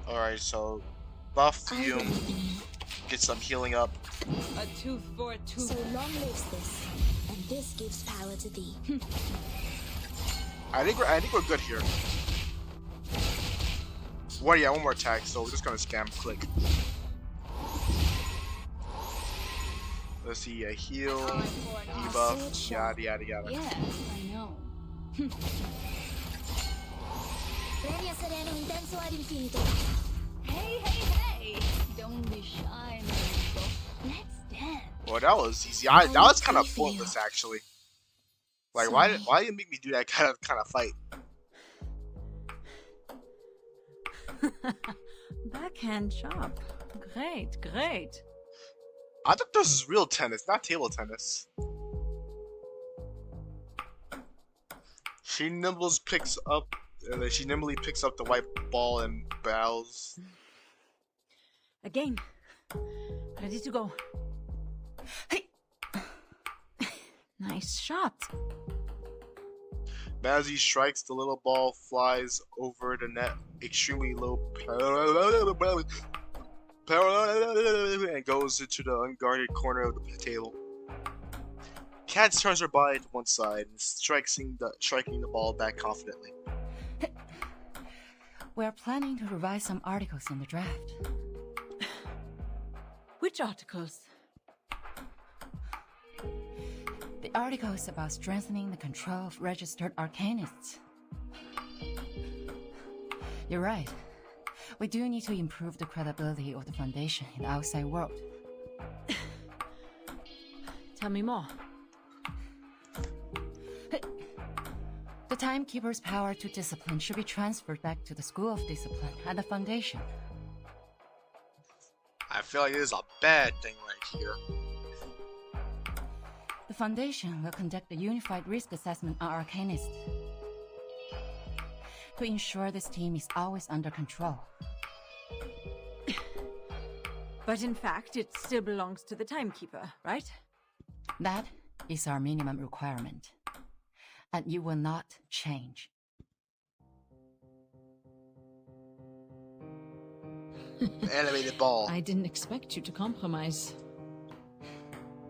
Speaker 1: Alright, so buff you. Get some healing up.
Speaker 8: A tooth for a tooth.
Speaker 3: So long lives this, and this gives power to thee.
Speaker 1: I think we're good here. One more attack, so we're just gonna spam click. Let's see, a heal, debuff, yada yada yada.
Speaker 2: Yeah, I know. Hey! Don't be shy, Mariko. Let's dance.
Speaker 1: Well, that was easy. That was kind of pointless, actually. Like, why did you make me do that kind of fight?
Speaker 14: Backhand chop. Great.
Speaker 1: I thought this is real tennis, not table tennis. She nimbly picks up the white ball and bows.
Speaker 14: Again. Ready to go. Hey. Nice shot.
Speaker 1: As he strikes, the little ball flies over the net extremely low and goes into the unguarded corner of the table. Cat turns her body to one side and striking the ball back confidently.
Speaker 7: We're planning to revise some articles in the draft.
Speaker 14: Which articles?
Speaker 7: The article is about strengthening the control of registered arcanists. You're right. We do need to improve the credibility of the Foundation in the outside world.
Speaker 14: Tell me more.
Speaker 7: The Timekeeper's power to discipline should be transferred back to the School of Discipline at the Foundation.
Speaker 1: I feel like this is a bad thing right here.
Speaker 7: The Foundation will conduct a unified risk assessment on Arcanists to ensure this team is always under control.
Speaker 14: But in fact, it still belongs to the timekeeper, right?
Speaker 7: That is our minimum requirement. And you will not change.
Speaker 1: Animated ball.
Speaker 11: I didn't expect you to compromise.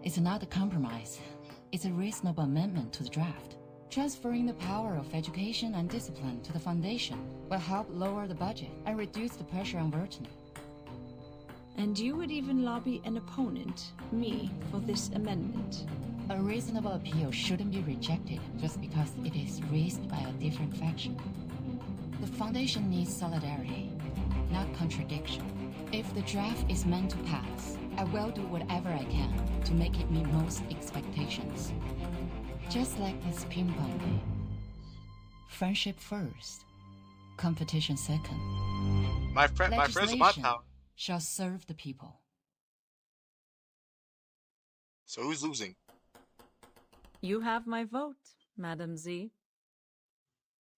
Speaker 7: It's not a compromise. It's a reasonable amendment to the draft. Transferring the power of education and discipline to the Foundation will help lower the budget and reduce the pressure on Verton.
Speaker 11: And you would even lobby an opponent, me, for this amendment.
Speaker 7: A reasonable appeal shouldn't be rejected just because it is raised by a different faction. The Foundation needs solidarity, not contradiction. If the draft is meant to pass, I will do whatever I can to make it meet most expectations. Just like this ping pong game. Friendship first, competition second.
Speaker 1: My friends with my power
Speaker 7: shall serve the people.
Speaker 1: So who's losing?
Speaker 14: You have my vote, Madam Z.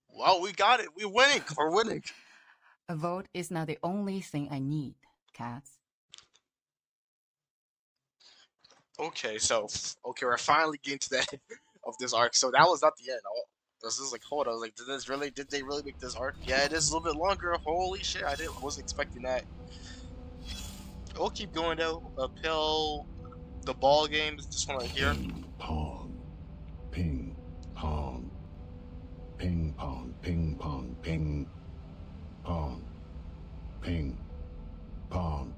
Speaker 1: Well, we got it. We're winning. We're winning.
Speaker 7: A vote is not the only thing I need, Cats.
Speaker 1: Okay, we're finally getting to the end of this arc. So that was not the end. This is like, hold on, I was like, did they really make this arc? Yeah, it is a little bit longer. Holy shit, wasn't expecting that. We'll keep going though. Uphill, the ball game is this one right here.
Speaker 9: Pong, ping, pong, ping, pong, ping, pong, ping, pong, ping, pong.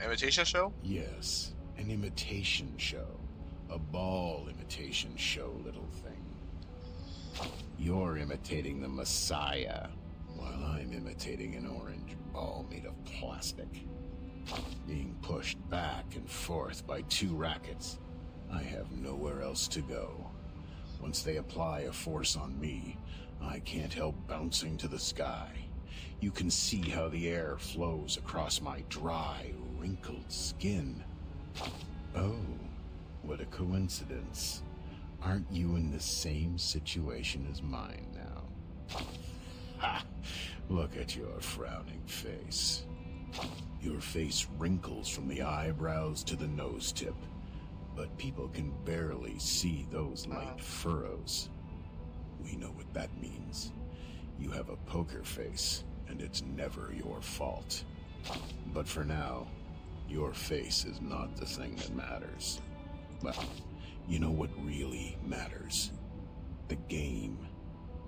Speaker 1: Imitation show?
Speaker 9: Yes, an imitation show. A ball imitation show, little thing. You're imitating the Messiah, while I'm imitating an orange ball made of plastic. Being pushed back and forth by two rackets, I have nowhere else to go. Once they apply a force on me, I can't help bouncing to the sky. You can see how the air flows across my dry, wrinkled skin. Oh, what a coincidence. Aren't you in the same situation as mine now? Ha! Look at your frowning face. Your face wrinkles from the eyebrows to the nose tip, but people can barely see those light furrows. We know what that means. You have a poker face, and it's never your fault. But for now, your face is not the thing that matters. Well, you know what really matters? The game.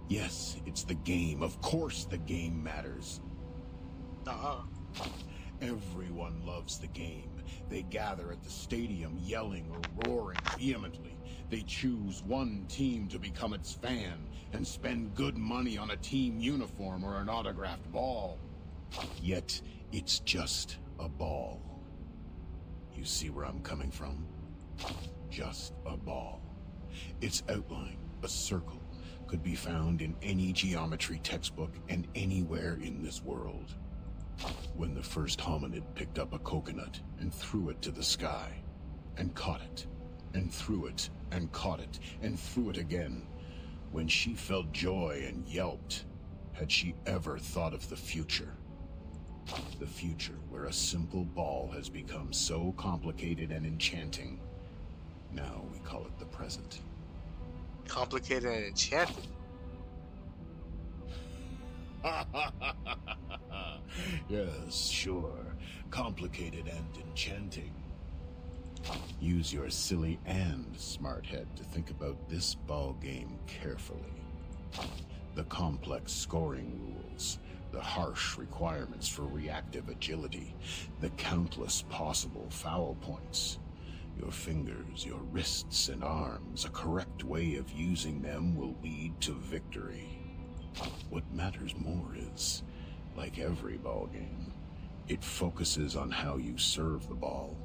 Speaker 9: Yes, it's the game. Of course the game matters. Everyone loves the game. They gather at the stadium yelling or roaring vehemently. They choose one team to become its fan and spend good money on a team uniform or an autographed ball. Yet, it's just a ball. You see where I'm coming from? Just a ball. Its outline, a circle, could be found in any geometry textbook and anywhere in this world. When the first hominid picked up a coconut and threw it to the sky, and caught it, and threw it, and caught it, and threw it again, when she felt joy and yelped, had she ever thought of the future? The future where a simple ball has become so complicated and enchanting. Now we call it the present.
Speaker 1: Complicated and enchanted?
Speaker 9: Yes, sure. Complicated and enchanting. Use your silly and smart head to think about this ball game carefully. The complex scoring rules, the harsh requirements for reactive agility, the countless possible foul points. Your fingers, your wrists and arms, a correct way of using them will lead to victory. What matters more is, like every ball game, it focuses on how you serve the ball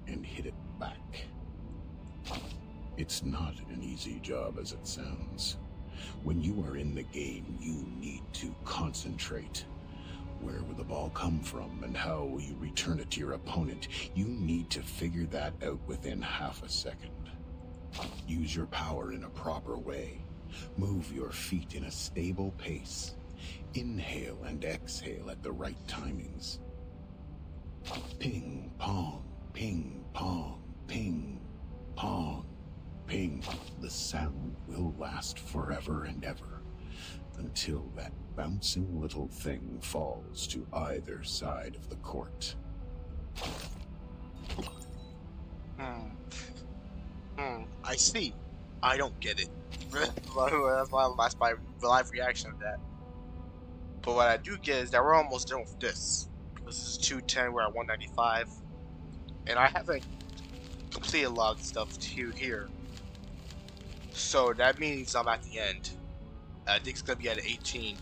Speaker 9: and hit it back. It's not an easy job as it sounds. When you are in the game, you need to concentrate. Where will the ball come from and how will you return it to your opponent? You need to figure that out within half a second. Use your power in a proper way. Move your feet in a stable pace. Inhale and exhale at the right timings. Ping, pong, ping, pong, ping, pong, ping. The sound will last forever and ever, until that bouncing little thing falls to either side of the court.
Speaker 1: I see. I don't get it. That's my live reaction to that. But what I do get is that we're almost done with this. This is 210, we're at 195. And I haven't completed a lot of stuff here. So that means I'm at the end. I think it's gonna be at 18.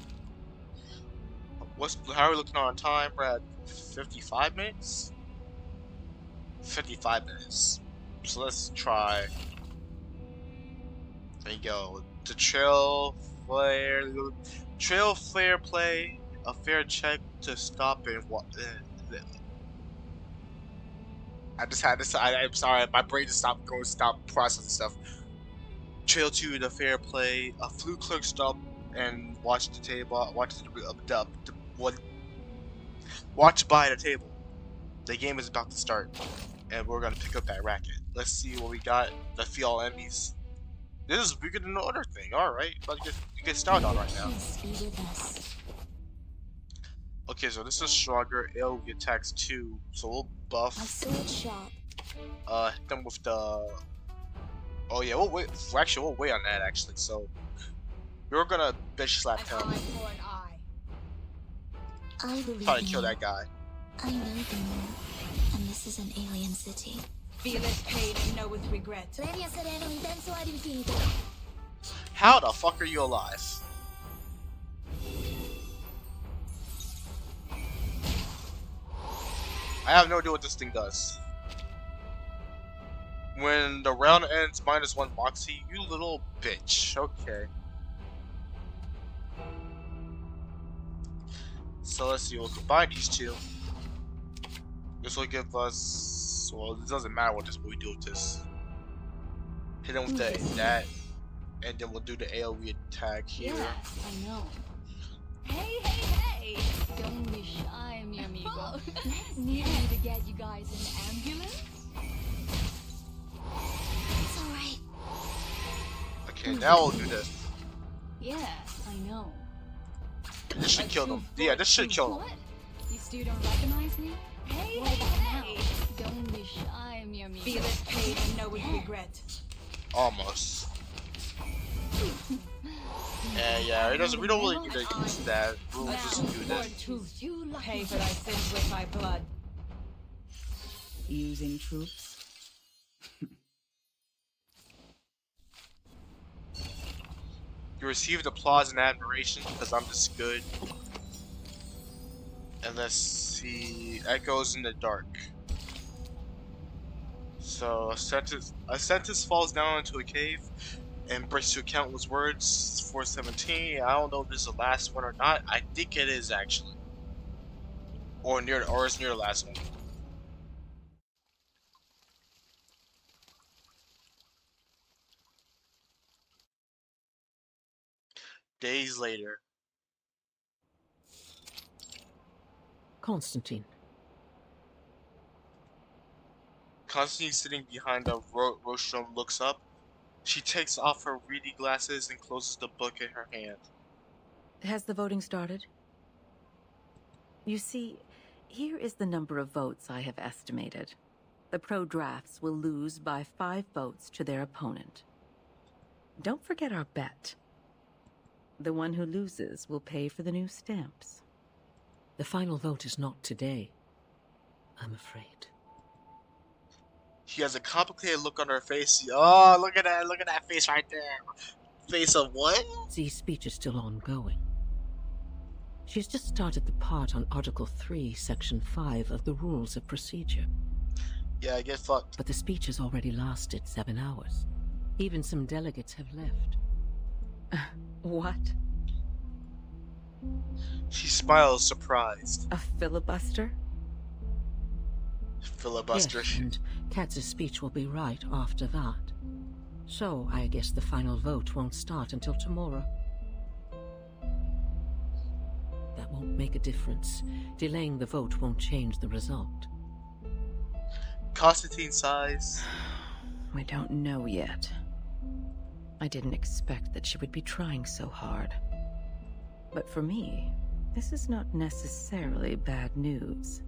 Speaker 1: How are we looking on time? We're at 55 minutes? 55 minutes. So let's try. There you go. The trail flare play, a fair check to stop and what. I just had this. I'm sorry, my brain just stopped processing stuff. Trail 2, the fair play, a flute clerk stop and watch the table. Watch by the table. The game is about to start, and we're gonna pick up that racket. Let's see what we got. Defeat all enemies. This is bigger than the other thing. All right, about to get started on right now. Okay, so this is stronger. AoE attacks 2, so we'll buff.
Speaker 3: My sword shop.
Speaker 1: Hit them with the. Oh yeah, we'll wait. Actually, we'll wait on that. Actually, so we're gonna bitch slap him.
Speaker 3: I believe.
Speaker 1: Try to kill that guy.
Speaker 3: I know the moon, and this is an alien city.
Speaker 8: Feel its pain and know its regret.
Speaker 1: How the fuck are you alive? I have no idea what this thing does. When the round ends, -1 Moxie, you little bitch. Okay. So let's see, we'll combine these two. This will give us, well, it doesn't matter what we do with this. Hit him with that, and then we'll do the AoE attack here.
Speaker 2: Yeah, I know. Hey! Don't be shy, mi amigo. Need me to get you guys an ambulance?
Speaker 3: It's alright.
Speaker 1: Okay, now we'll do this.
Speaker 2: Yeah, I know.
Speaker 1: This should kill them. Yeah, this should kill them.
Speaker 2: What? You still don't recognize me? Hey! Don't be shy, mi amigo.
Speaker 8: Feel its pain and know its regret.
Speaker 1: Almost. Yeah, we don't really need to use that. We'll just do this.
Speaker 8: Pay for thy sins with my blood.
Speaker 11: Using troops?
Speaker 1: You received applause and admiration because I'm just good. And let's see, echoes in the dark. So a sentence falls down into a cave and breaks to countless words. 417. I don't know if this is the last one or not. I think it is actually, or it's near the last one. Days later.
Speaker 11: Constantine.
Speaker 1: Constantine, sitting behind the rostrum, looks up. She takes off her reading glasses and closes the book in her hand.
Speaker 11: Has the voting started? You see, here is the number of votes I have estimated. The pro-drafts will lose by 5 votes to their opponent. Don't forget our bet. The one who loses will pay for the new stamps.
Speaker 15: The final vote is not today, I'm afraid.
Speaker 1: She has a complicated look on her face. Oh, look at that face right there. Face of what?
Speaker 15: The speech is still ongoing. She's just started the part on Article 3, Section 5 of the Rules of Procedure.
Speaker 1: Yeah, I get fucked.
Speaker 15: But the speech has already lasted 7 hours. Even some delegates have left.
Speaker 11: What?
Speaker 1: She smiles, surprised.
Speaker 11: A filibuster?
Speaker 1: Filibuster.
Speaker 15: Yes, and Katz's speech will be right after that. So, I guess the final vote won't start until tomorrow. That won't make a difference. Delaying the vote won't change the result.
Speaker 1: Constantine sighs.
Speaker 11: We don't know yet. I didn't expect that she would be trying so hard. But for me, this is not necessarily bad news.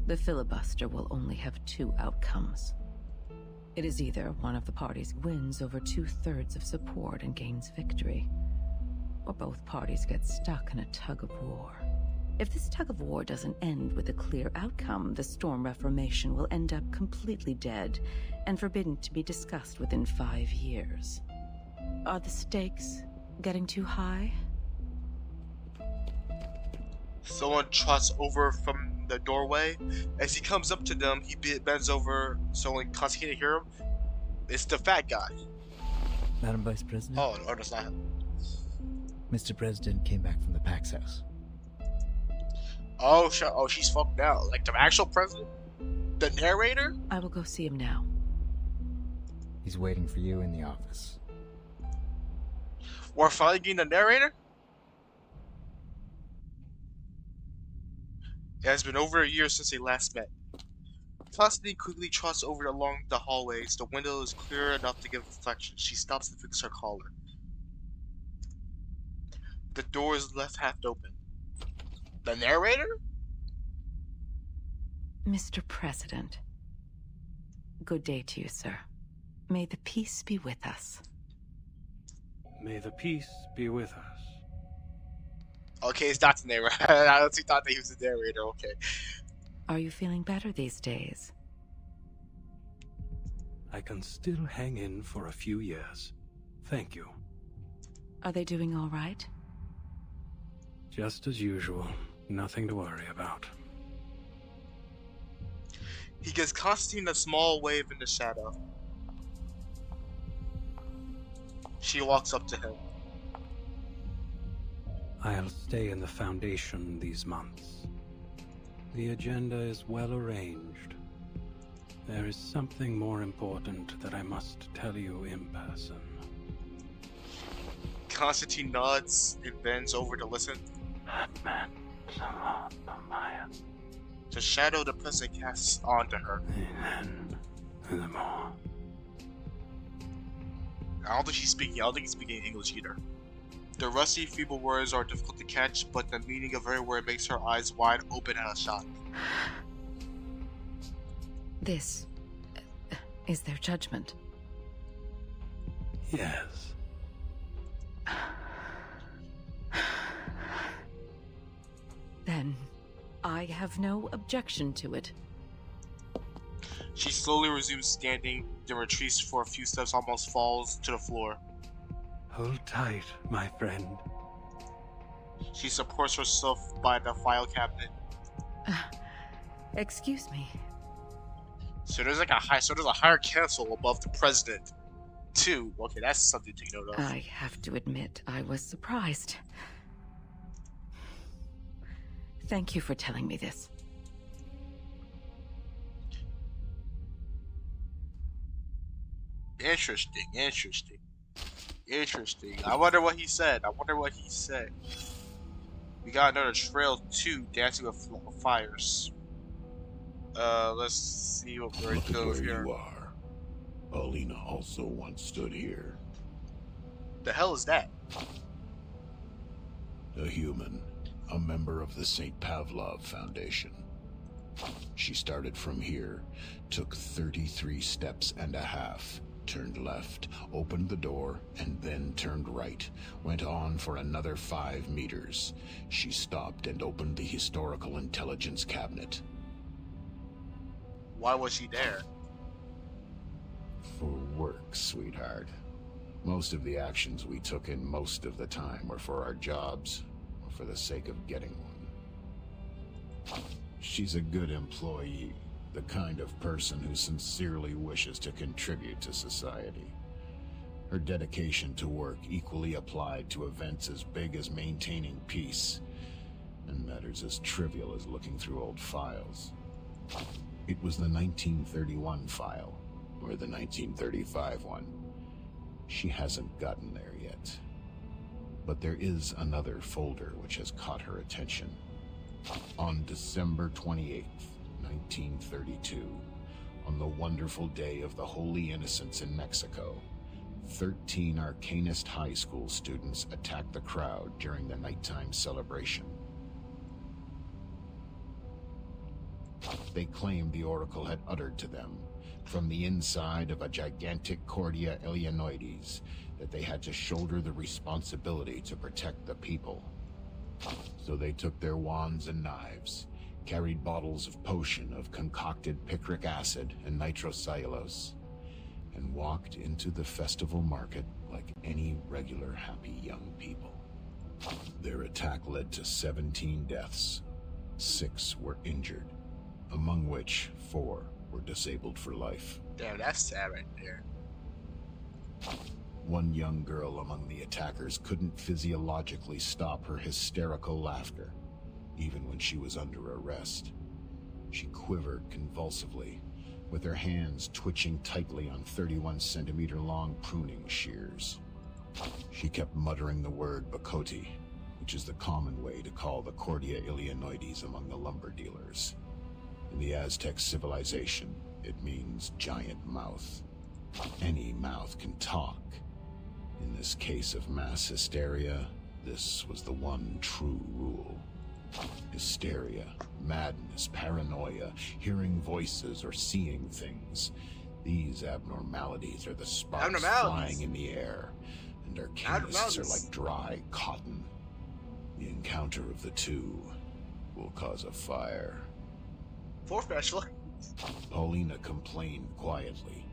Speaker 11: The filibuster will only have two outcomes. It is either one of the parties wins over 2/3 of support and gains victory, or both parties get stuck in a tug of war. If this tug of war doesn't end with a clear outcome, the Storm Reformation will end up completely dead and forbidden to be discussed within 5 years. Are the stakes getting too high?
Speaker 1: Someone trots over from the doorway. As he comes up to them, he bends over so when Constantine can hear him. It's the fat guy.
Speaker 16: Madam Vice President?
Speaker 1: Oh, no, that's not him.
Speaker 16: Mr. President came back from the PAX house.
Speaker 1: Oh, she's fucked out. Like the actual president? The narrator?
Speaker 11: I will go see him now.
Speaker 16: He's waiting for you in the office.
Speaker 1: We're finally getting the narrator? It has been over a year since they last met. Constantine quickly trots over along the hallways. The window is clear enough to give reflection. She stops to fix her collar. The door is left half open. The narrator?
Speaker 11: Mr. President. Good day to you, sir. May the peace be with us.
Speaker 17: May the peace be with us.
Speaker 1: Okay, it's not the narrator. I honestly thought that he was the narrator. Okay.
Speaker 11: Are you feeling better these days?
Speaker 17: I can still hang in for a few years. Thank you.
Speaker 11: Are they doing all right?
Speaker 17: Just as usual. Nothing to worry about.
Speaker 1: He gives Constantine a small wave in the shadow. She walks up to him.
Speaker 17: I'll stay in the Foundation these months. The agenda is well arranged. There is something more important that I must tell you in person.
Speaker 1: Constantine nods and bends over to listen. The shadow the president casts onto her. I don't think he's speaking English either. The rusty, feeble words are difficult to catch, but the meaning of every word makes her eyes wide open at a shock.
Speaker 11: This is their judgment.
Speaker 17: Yes.
Speaker 11: Then I have no objection to it.
Speaker 1: She slowly resumes standing, then retreats for a few steps, almost falls to the floor.
Speaker 17: Hold tight, my friend.
Speaker 1: She supports herself by the file cabinet.
Speaker 11: Excuse me.
Speaker 1: So there's like a higher council above the president, too. Okay, that's something to take note of.
Speaker 11: I have to admit, I was surprised. Thank you for telling me this.
Speaker 1: Interesting. I wonder what he said. We got another trail too, dancing with fires. Let's see what we're doing here.
Speaker 9: You are. Paulina also once stood here.
Speaker 1: The hell is that?
Speaker 9: A human, a member of the St. Pavlov Foundation. She started from here, took 33 steps and a half, turned left, opened the door, and then turned right, went on for another 5 meters. She stopped and opened the Historical Intelligence Cabinet.
Speaker 1: Why was she there?
Speaker 9: For work, sweetheart. Most of the actions we took in most of the time were for our jobs, or for the sake of getting one. She's a good employee, the kind of person who sincerely wishes to contribute to society. Her dedication to work equally applied to events as big as maintaining peace, and matters as trivial as looking through old files. It was the 1931 file, or the 1935 one. She hasn't gotten there yet. But there is another folder which has caught her attention. On December 28th, 1932, on the wonderful day of the Holy Innocents in Mexico, 13 Arcanist high school students attacked the crowd during the nighttime celebration. They claimed the Oracle had uttered to them, from the inside of a gigantic Cordia Eleanoides, that they had to shoulder the responsibility to protect the people. So they took their wands and knives, carried bottles of potion of concocted picric acid and nitrocellulose, and walked into the festival market like any regular happy young people. Their attack led to 17 deaths. 6 were injured, among which 4 were disabled for life.
Speaker 1: Damn, that's sad right there.
Speaker 9: One young girl among the attackers couldn't physiologically stop her hysterical laughter, even when she was under arrest. She quivered convulsively, with her hands twitching tightly on 31-centimeter long pruning shears. She kept muttering the word Bakoti, which is the common way to call the Cordia Eleanoides among the lumber dealers. In the Aztec civilization, it means giant mouth. Any mouth can talk. In this case of mass hysteria, this was the one true rule. Hysteria, madness, paranoia, hearing voices or seeing things. These abnormalities are the sparks flying in the air, and arcanists are like dry cotton. The encounter of the two will cause a fire.
Speaker 1: For special.
Speaker 9: Paulina complained quietly.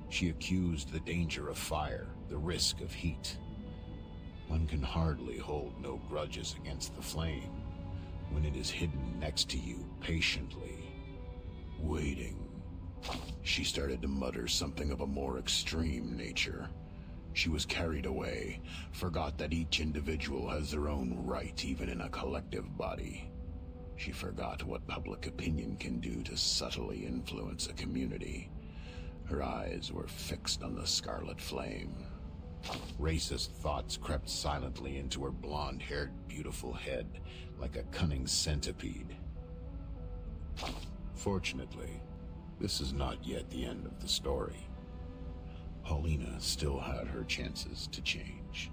Speaker 9: She accused the danger of fire, the risk of heat. One can hardly hold no grudges against the flame when it is hidden next to you patiently, waiting. She started to mutter something of a more extreme nature. She was carried away, forgot that each individual has their own right even in a collective body. She forgot what public opinion can do to subtly influence a community. Her eyes were fixed on the scarlet flame. Racist thoughts crept silently into her blonde-haired, beautiful head like a cunning centipede. Fortunately, this is not yet the end of the story. Paulina still had her chances to change.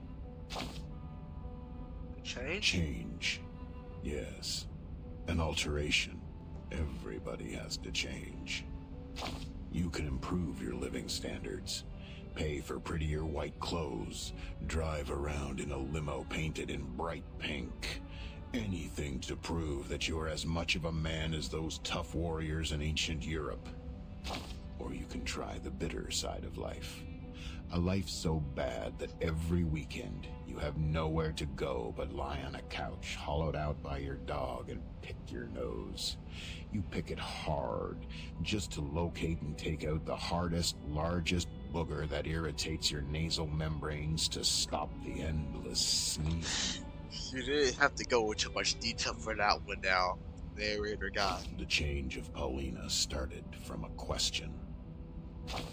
Speaker 1: Change?
Speaker 9: Change. Yes. An alteration. Everybody has to change. You can improve your living standards, pay for prettier white clothes, drive around in a limo painted in bright pink. Anything to prove that you're as much of a man as those tough warriors in ancient Europe. Or you can try the bitter side of life. A life so bad that every weekend you have nowhere to go but lie on a couch hollowed out by your dog and pick your nose. You pick it hard, just to locate and take out the hardest, largest booger that irritates your nasal membranes to stop the endless sneezing.
Speaker 1: You didn't have to go into much detail for that one now, narrator guy.
Speaker 9: The change of Paulina started from a question.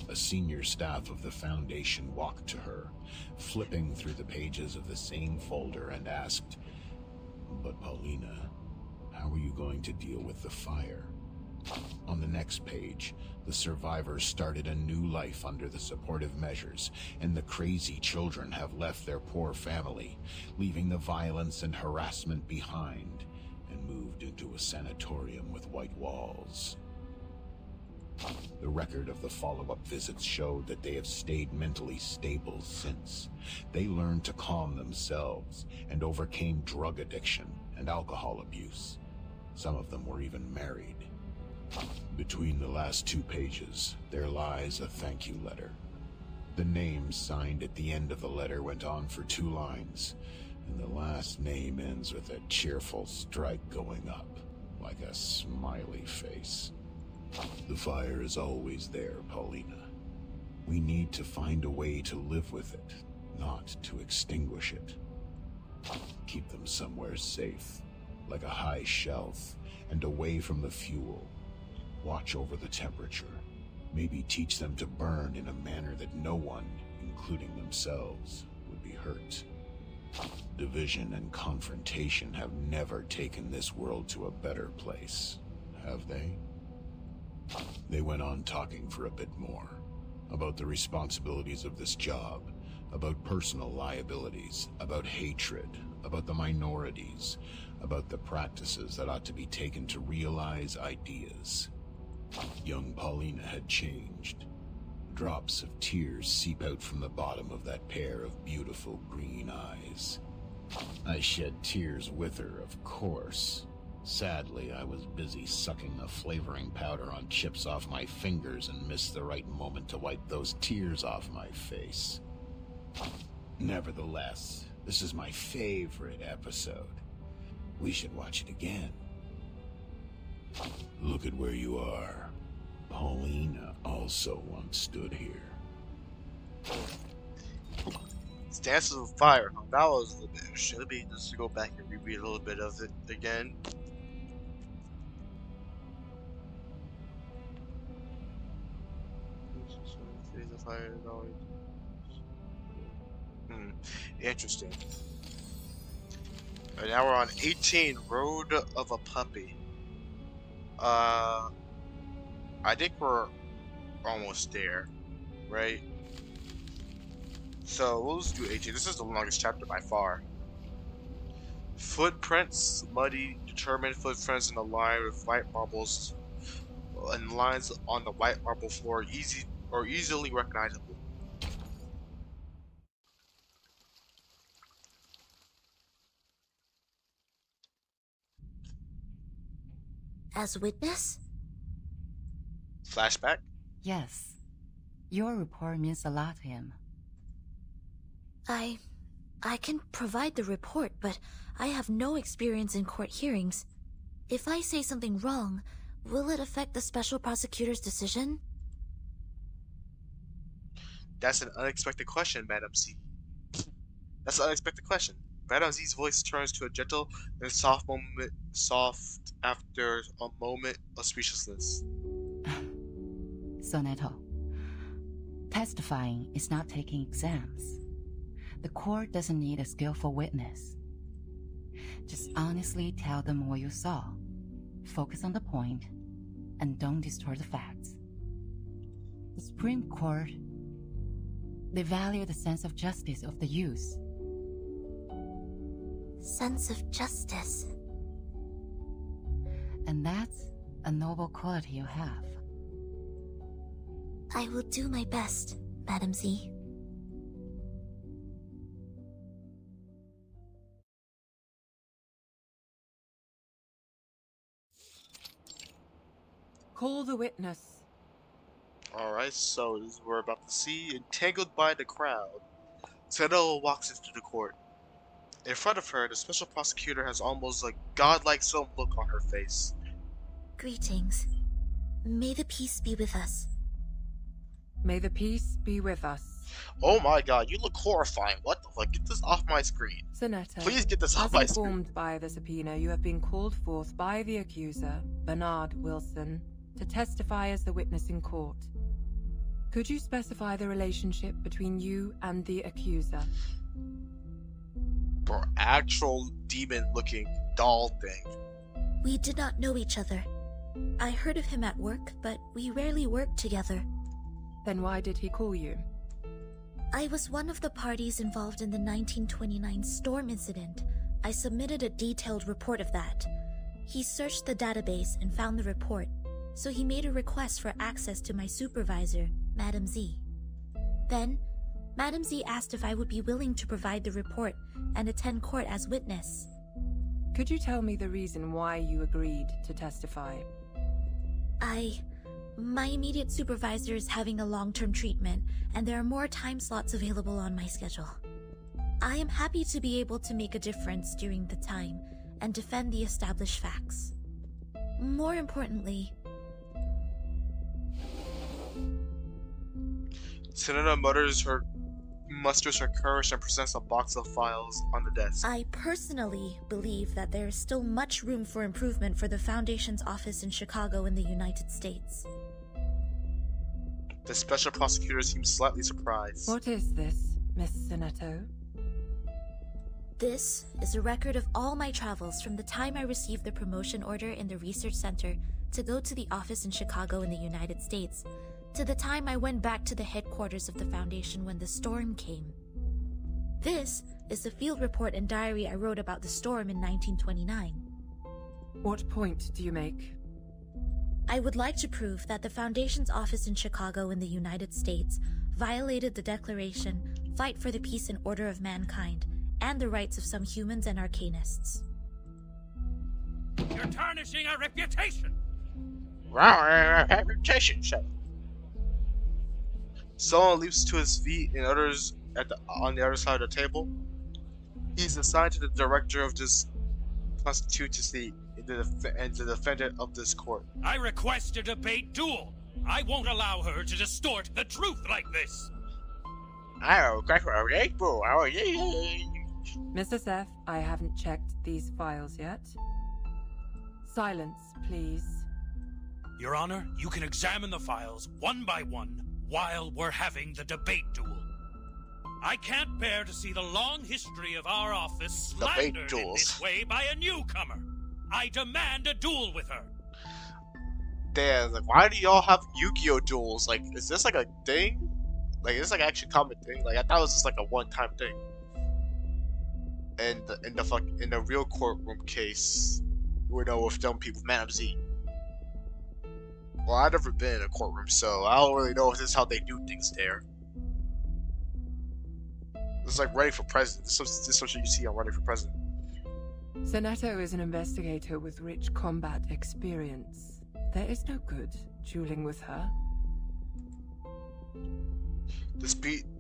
Speaker 9: A senior staff of the Foundation walked to her, flipping through the pages of the same folder, and asked, "But Paulina, how are you going to deal with the fire?" On the next page, the survivors started a new life under the supportive measures, and the crazy children have left their poor family, leaving the violence and harassment behind, and moved into a sanatorium with white walls. The record of the follow-up visits showed that they have stayed mentally stable since. They learned to calm themselves and overcame drug addiction and alcohol abuse. Some of them were even married. Between the last 2 pages, there lies a thank you letter. The name signed at the end of the letter went on for 2 lines, and the last name ends with a cheerful strike going up, like a smiley face. The fire is always there, Paulina. We need to find a way to live with it, not to extinguish it. Keep them somewhere safe, like a high shelf, and away from the fuel. Watch over the temperature. Maybe teach them to burn in a manner that no one, including themselves, would be hurt. division and confrontation have never taken this world to a better place, have they? They went on talking for a bit more, about the responsibilities of this job, about personal liabilities, about hatred, about the minorities, about the practices that ought to be taken to realize ideas. Young Paulina had changed. Drops of tears seep out from the bottom of that pair of beautiful green eyes. I shed tears with her, of course. Sadly, I was busy sucking the flavoring powder on chips off my fingers and missed the right moment to wipe those tears off my face. Nevertheless, this is my favorite episode. We should watch it again. Look at where you are. Paulina also once stood here.
Speaker 1: Dances with Fire. That was a little bit. Should be just to go back and reread a little bit of it again. Interesting. Alright, now we're on 18, Road of a Puppy. I think we're almost there, right? So we'll just do 18. This is the longest chapter by far. Footprints, muddy, determined footprints in a line with white marbles and lines on the white marble floor, easily recognizable.
Speaker 3: As witness?
Speaker 1: Flashback?
Speaker 7: Yes. Your report means a lot to him.
Speaker 3: I can provide the report, but I have no experience in court hearings. If I say something wrong, will it affect the special prosecutor's decision?
Speaker 1: That's an unexpected question, Madam Z. That's an unexpected question. Madam Z's voice turns to a gentle and soft after a moment of speechlessness.
Speaker 7: Sonetto, testifying is not taking exams. The court doesn't need a skillful witness. Just honestly tell them what you saw. Focus on the point, and don't distort the facts. The Supreme Court, they value the sense of justice of the youth.
Speaker 3: Sense of justice.
Speaker 7: And that's a noble quality you have.
Speaker 3: I will do my best, Madam Z.
Speaker 18: Call the witness.
Speaker 1: Alright, so this is what we're about to see. Entangled by the crowd, Sentinel walks into the court. In front of her, the special prosecutor has almost a godlike solemn look on her face.
Speaker 3: Greetings. May the peace be with us.
Speaker 18: May the peace be with us.
Speaker 1: Oh my god, you look horrifying. What the fuck? Get this off my screen.
Speaker 18: Sonetta,
Speaker 1: please get this off my screen.
Speaker 18: As informed by the subpoena, you have been called forth by the accuser, Bernard Wilson, to testify as the witness in court. Could you specify the relationship between you and the accuser?
Speaker 1: Bro, actual demon-looking doll thing.
Speaker 3: We did not know each other. I heard of him at work, but we rarely worked together.
Speaker 18: Then why did he call you?
Speaker 3: I was one of the parties involved in the 1929 storm incident. I submitted a detailed report of that. He searched the database and found the report, so he made a request for access to my supervisor, Madam Z. Then, Madam Z asked if I would be willing to provide the report and attend court as witness.
Speaker 18: Could you tell me the reason why you agreed to testify?
Speaker 3: My immediate supervisor is having a long-term treatment, and there are more time slots available on my schedule. I am happy to be able to make a difference during the time and defend the established facts. More importantly,
Speaker 1: Senna musters her courage and presents a box of files on the desk.
Speaker 3: I personally believe that there is still much room for improvement for the Foundation's office in Chicago in the United States.
Speaker 1: The special prosecutor seems slightly surprised.
Speaker 18: What is this, Miss Sonetto?
Speaker 3: This is a record of all my travels from the time I received the promotion order in the research center to go to the office in Chicago in the United States, to the time I went back to the headquarters of the Foundation when the storm came. This is the field report and diary I wrote about the storm in 1929.
Speaker 18: What point do you make?
Speaker 3: I would like to prove that the Foundation's office in Chicago in the United States violated the Declaration, Fight for the Peace and Order of Mankind, and the rights of some humans and arcanists.
Speaker 10: You're tarnishing our reputation!
Speaker 1: Reputation, shut up. Someone leaps to his feet and others on the other side of the table. He's assigned to the director of this constituency and the defendant of this court.
Speaker 10: I request a debate duel. I won't allow her to distort the truth like this.
Speaker 18: Mr. Seth, I haven't checked these files yet. Silence, please.
Speaker 10: Your Honor, you can examine the files one by one while we're having the debate duel. I can't bear to see the long history of our office slandered in this way by a newcomer. I demand a duel with her.
Speaker 1: Damn, like, why do y'all have Yu-Gi-Oh duels? Like, is this like a thing? Like, is this like actually a common thing? Like, I thought it was just like a one-time thing. And in the real courtroom case, we know with them people, Madam Z. Well, I've never been in a courtroom, so I don't really know if this is how they do things there. It's like running for president. This is something you see on Running for President.
Speaker 18: Sonetto is an investigator with rich combat experience. There is no good dueling with her.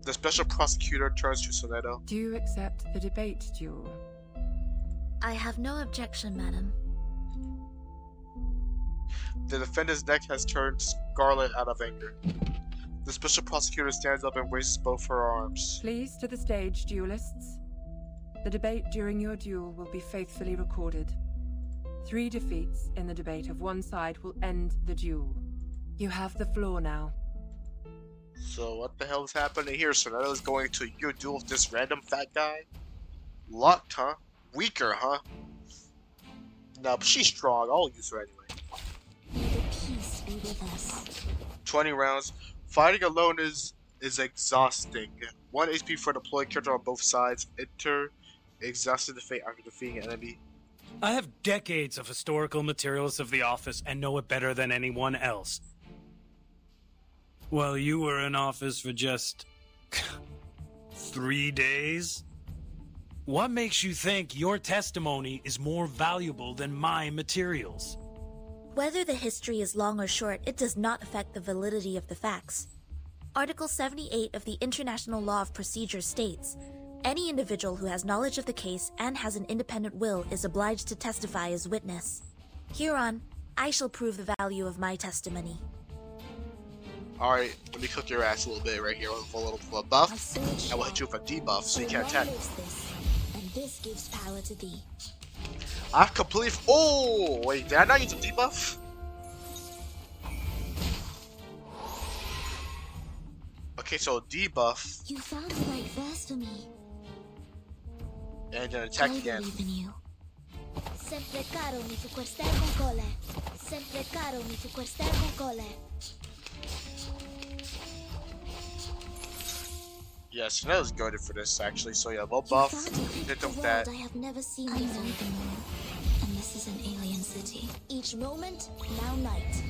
Speaker 1: The special prosecutor turns to Sonetto.
Speaker 18: Do you accept the debate duel?
Speaker 3: I have no objection, madam.
Speaker 1: The defendant's neck has turned scarlet out of anger. The special prosecutor stands up and raises both her arms.
Speaker 18: Please to the stage, duelists. The debate during your duel will be faithfully recorded. 3 defeats in the debate of one side will end the duel. You have the floor now.
Speaker 1: So what the hell is happening here? Sonetto's going to your duel with this random fat guy? Locked, huh? Weaker, huh? No, but she's strong. I'll use her anyway.
Speaker 3: May the peace be with us.
Speaker 1: 20 rounds. Fighting alone is exhausting. 1 HP for deployed character on both sides. Enter exhausted the fate after defeating an enemy.
Speaker 10: I have decades of historical materials of the office and know it better than anyone else. Well, you were in office for just 3 days? What makes you think your testimony is more valuable than my materials?
Speaker 3: Whether the history is long or short, it does not affect the validity of the facts. Article 78 of the International Law of Procedure states, any individual who has knowledge of the case and has an independent will is obliged to testify as witness. Hereon, I shall prove the value of my testimony.
Speaker 1: Alright, let me cook your ass a little bit right here with a little buff. I will hit you with a debuff so you can't attack.
Speaker 3: And this gives power to thee.
Speaker 1: I completely. Oh, wait, did I not use a debuff? Okay, so debuff.
Speaker 3: You found the right verse for me.
Speaker 1: And then attack again.
Speaker 3: I believe in you. Sempre caro mi su quest'erbo cole. Sempre caro mi su quest'erbo cole.
Speaker 1: Yes, that was good for this actually. So yeah, low buff. Hit them with that.
Speaker 3: I have never seen before. I know the moon, and this is an alien city. Each moment, now night.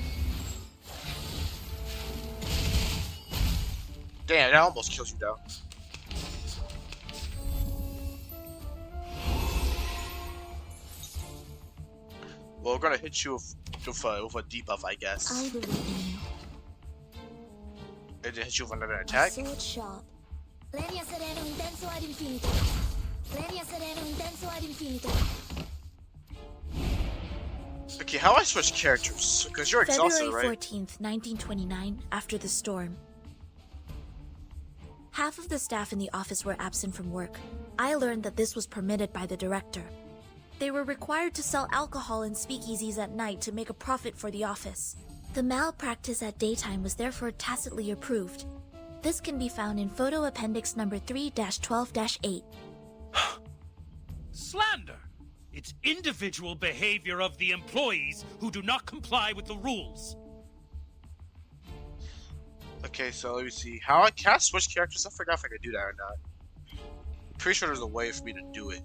Speaker 1: Damn, that almost kills you down. Well, we're gonna hit you with a debuff, I guess.
Speaker 3: I believe in you.
Speaker 1: And then hit you with another attack.
Speaker 3: Sword sharp. Lenia sereno intenso ad infinito. Lenia sereno intenso ad infinito.
Speaker 1: Okay, how do I switch characters? Because you're exhausted,
Speaker 3: February
Speaker 1: right?
Speaker 3: 14th, 1929, after the storm. Half of the staff in the office were absent from work. I learned that this was permitted by the director. They were required to sell alcohol in speakeasies at night to make a profit for the office. The malpractice at daytime was therefore tacitly approved. This can be found in photo appendix number 3-12-8.
Speaker 10: slander. It's individual behavior of the employees who do not comply with the rules.
Speaker 1: Okay, so let me see. Can I switch characters? I forgot if I could do that or not. I'm pretty sure there's a way for me to do it.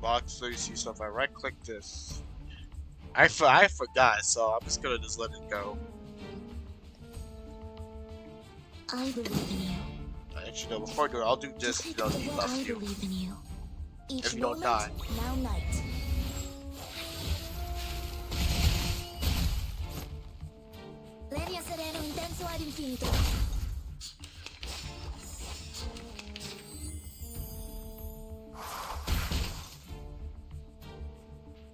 Speaker 1: Box, let me see. So if I right click this, I forgot, so I'm just gonna just let it go.
Speaker 3: I believe in you.
Speaker 1: Actually, no, before I do it, I'll do just, you know, debuff you.
Speaker 3: Believe in you. Each
Speaker 1: If you don't die.
Speaker 3: Now night. Leria sereno intenso ad infinito.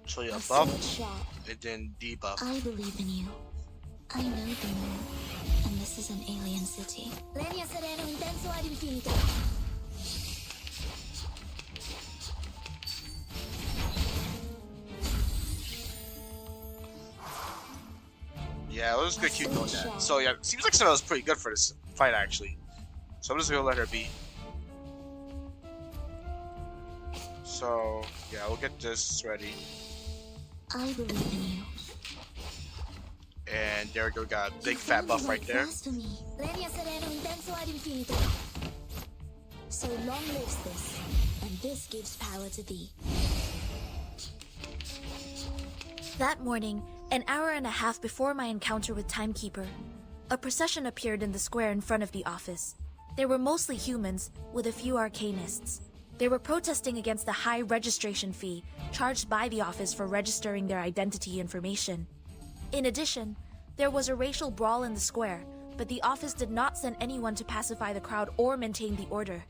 Speaker 1: So yeah, buff and then debuff.
Speaker 3: I believe in you. I know the moon, and this is an alien city. Leria sereno intenso ad infinito.
Speaker 1: Yeah, let's just keep doing that. So yeah, seems like Sarah's pretty good for this fight actually. So I'm just gonna let her be. So yeah, we'll get this ready.
Speaker 3: I believe in you.
Speaker 1: And there we go, got a big fat buff right there.
Speaker 3: So long lives this, and this gives power to thee. That morning, an hour and a half before my encounter with Timekeeper, a procession appeared in the square in front of the office. They were mostly humans, with a few arcanists. They were protesting against the high registration fee charged by the office for registering their identity information. In addition, there was a racial brawl in the square, but the office did not send anyone to pacify the crowd or maintain the order.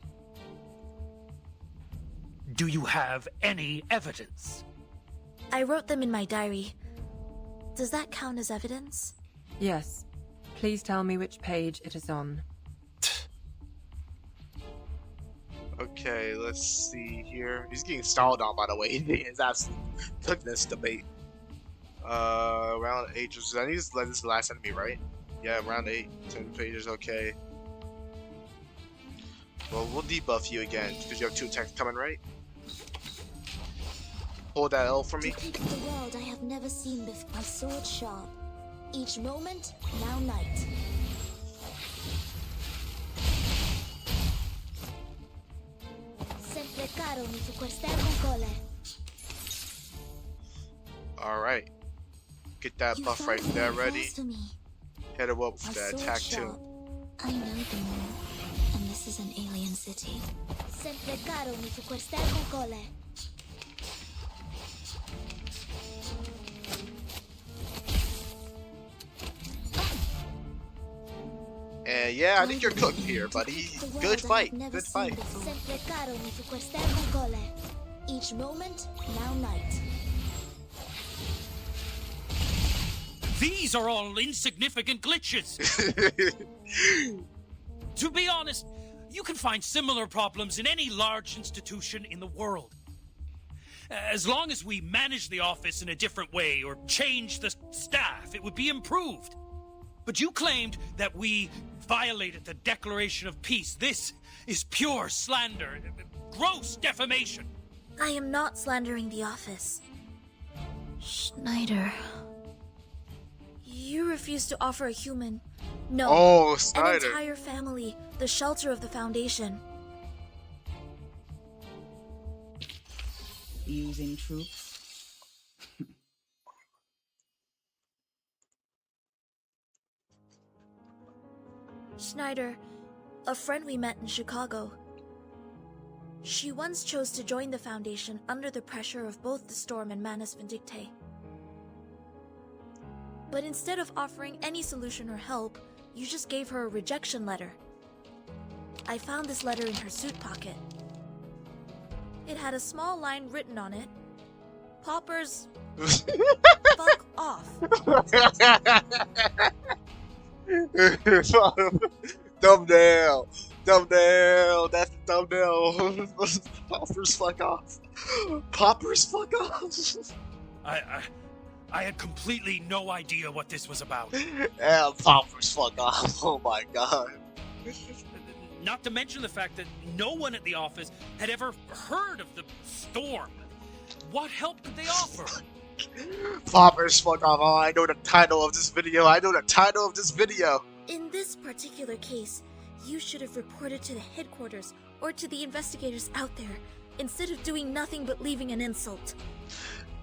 Speaker 10: Do you have any evidence?
Speaker 3: I wrote them in my diary. Does that count as evidence?
Speaker 18: Yes. Please tell me which page it is on.
Speaker 1: Okay, let's see here. He's getting stalled on, by the way. He's absolutely took this debate. Round 8. I need to let this last enemy, right? Yeah, round 8. 10 pages, okay. Well, we'll debuff you again, because you have 2 attacks coming, right? Hold that L for me.
Speaker 3: Depict the world I have never seen before. My sword sharp. Each moment, now night. Sempre caro mi fu quest'erba cole.
Speaker 1: Alright. Get that buff right there ready. Hit him up with that attack too.
Speaker 3: I know the moon, and this is an alien city. Sempre caro mi fu quest'erba cole.
Speaker 1: And yeah, I think you're cooked here, buddy. Good fight. Good fight.
Speaker 3: Sempre caro mi fu quest'erba cole. Each moment, now night.
Speaker 10: These are all insignificant glitches. To be honest, you can find similar problems in any large institution in the world. As long as we manage the office in a different way or change the staff, it would be improved. But you claimed that we violated the Declaration of Peace. This is pure slander, gross defamation.
Speaker 3: I am not slandering the office. Schnieder. You refuse to offer a human, no, an entire family, the shelter of the Foundation.
Speaker 6: Using troops?
Speaker 3: Schnieder, a friend we met in Chicago. She once chose to join the Foundation under the pressure of both the Storm and Manus Vindictae. But instead of offering any solution or help, you just gave her a rejection letter. I found this letter in her suit pocket. It had a small line written on it. Poppers, fuck off.
Speaker 1: Thumbnail! Thumbnail! That's the thumbnail! Poppers fuck off! Poppers fuck off!
Speaker 10: I had completely no idea what this was about.
Speaker 1: Yeah, poppers fuck off! Oh my god!
Speaker 10: Not to mention the fact that no one at the office had ever heard of the storm. What help could they offer?
Speaker 1: Poppers, fuck off. Oh, I know the title of this video.
Speaker 3: In this particular case, you should have reported to the headquarters or to the investigators out there, instead of doing nothing but leaving an insult.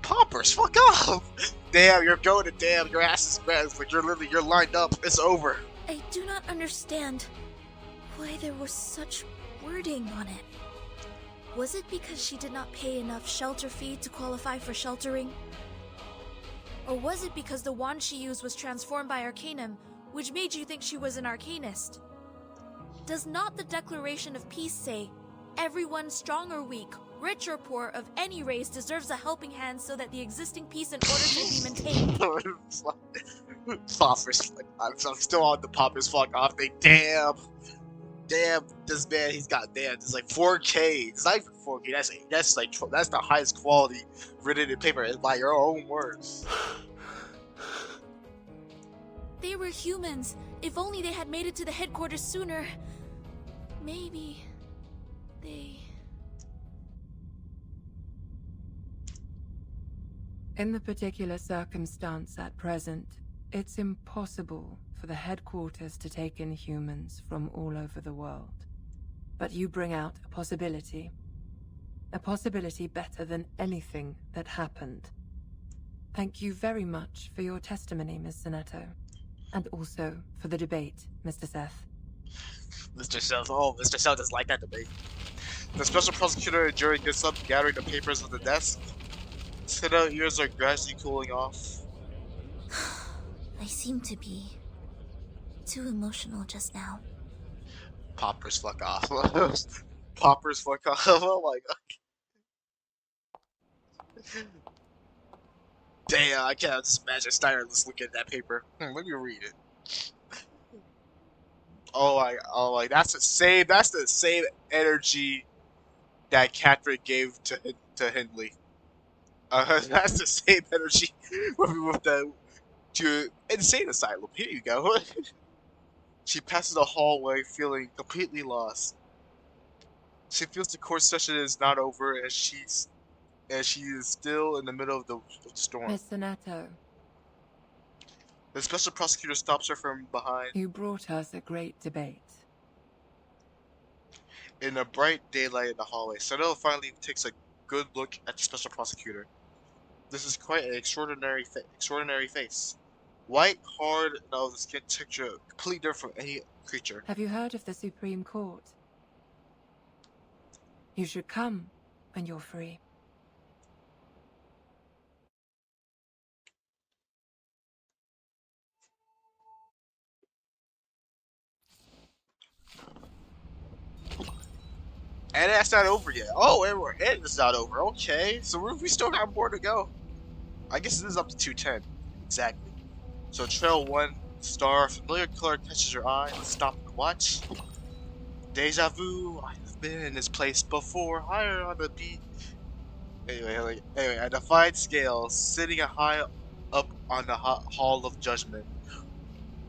Speaker 1: Poppers, fuck off! Damn, you're going to damn. Your ass is bad. It's like you're lined up. It's over.
Speaker 3: I do not understand why there was such wording on it. Was it because she did not pay enough shelter fee to qualify for sheltering? Or was it because the wand she used was transformed by Arcanum, which made you think she was an Arcanist? Does not the Declaration of Peace say, everyone strong or weak, rich or poor, of any race deserves a helping hand so that the existing peace and order may be maintained?
Speaker 1: Poppers, I'm still on the Poppers fuck off thing. Damn, this man, he's got it's like 4K. It's not even 4K. That's the highest quality written in paper by your own words.
Speaker 3: They were humans. If only they had made it to the headquarters sooner. Maybe they...
Speaker 18: In the particular circumstance at present, it's impossible for the headquarters to take in humans from all over the world. But you bring out a possibility. A possibility better than anything that happened. Thank you very much for your testimony, Ms. Sonetto. And also for the debate, Mr. Seth.
Speaker 1: Mr. Seth, Mr. Seth doesn't like that debate. The special prosecutor and jury gets up, gathering the papers on the desk. Sonetto's ears are gradually cooling off.
Speaker 3: I seem to be too emotional just now.
Speaker 1: Poppers, fuck off. Poppers, fuck off. Oh my god. Damn, I can't just imagine Steiner just looking at that paper. Let me read it. Oh my, that's the same energy that Catherine gave to Hindley. That's the same energy with the insane asylum. Here you go. She passes the hallway feeling completely lost. She feels the court session is not over as she is still in the middle of the storm.
Speaker 18: Miss Sonetto.
Speaker 1: The special prosecutor stops her from behind.
Speaker 18: You brought us a great debate.
Speaker 1: In the bright daylight in the hallway, Sonetto finally takes a good look at the special prosecutor. This is quite an extraordinary face. White, hard, and the skin texture completely different from any creature.
Speaker 18: Have you heard of the Supreme Court? You should come when you're free.
Speaker 1: And that's not over yet. Oh, and it's not over. Okay, so we still got more to go. I guess this is up to 210. Exactly. So trail 1 star, familiar color catches your eye. Let's stop and watch. Deja vu. I've been in this place before. Higher on the beat. Anyway, a defiant scale, sitting high up on the hall of judgment,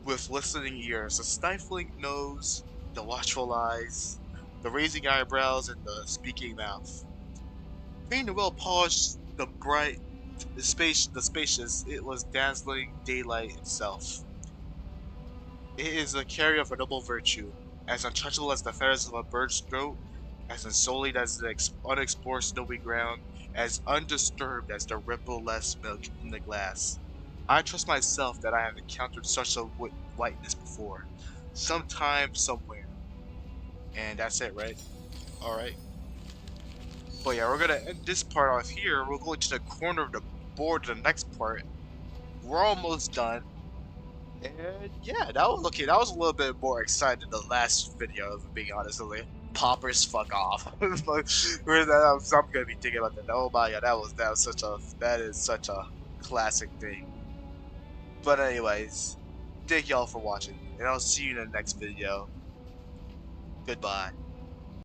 Speaker 1: with listening ears, a stifling nose, the watchful eyes, the raising eyebrows, and the speaking mouth. Being the well-polished, the bright, the spacious, it was dazzling daylight itself. It is a carrier of a noble virtue, as untouchable as the feathers of a bird's throat, as unsullied as the unexplored snowy ground, as undisturbed as the ripple-less milk in the glass. I trust myself that I have encountered such a whiteness before, sometime, somewhere. And that's it, right? Alright. But yeah, we're gonna end this part off here. We're going to the corner of the board to the next part. We're almost done. And yeah, that was okay. That was a little bit more exciting than the last video, if I'm being honest with you. Poppers, fuck off. I'm gonna be thinking about that. Oh my god, that is such a classic thing. But anyways, thank y'all for watching, and I'll see you in the next video. Goodbye.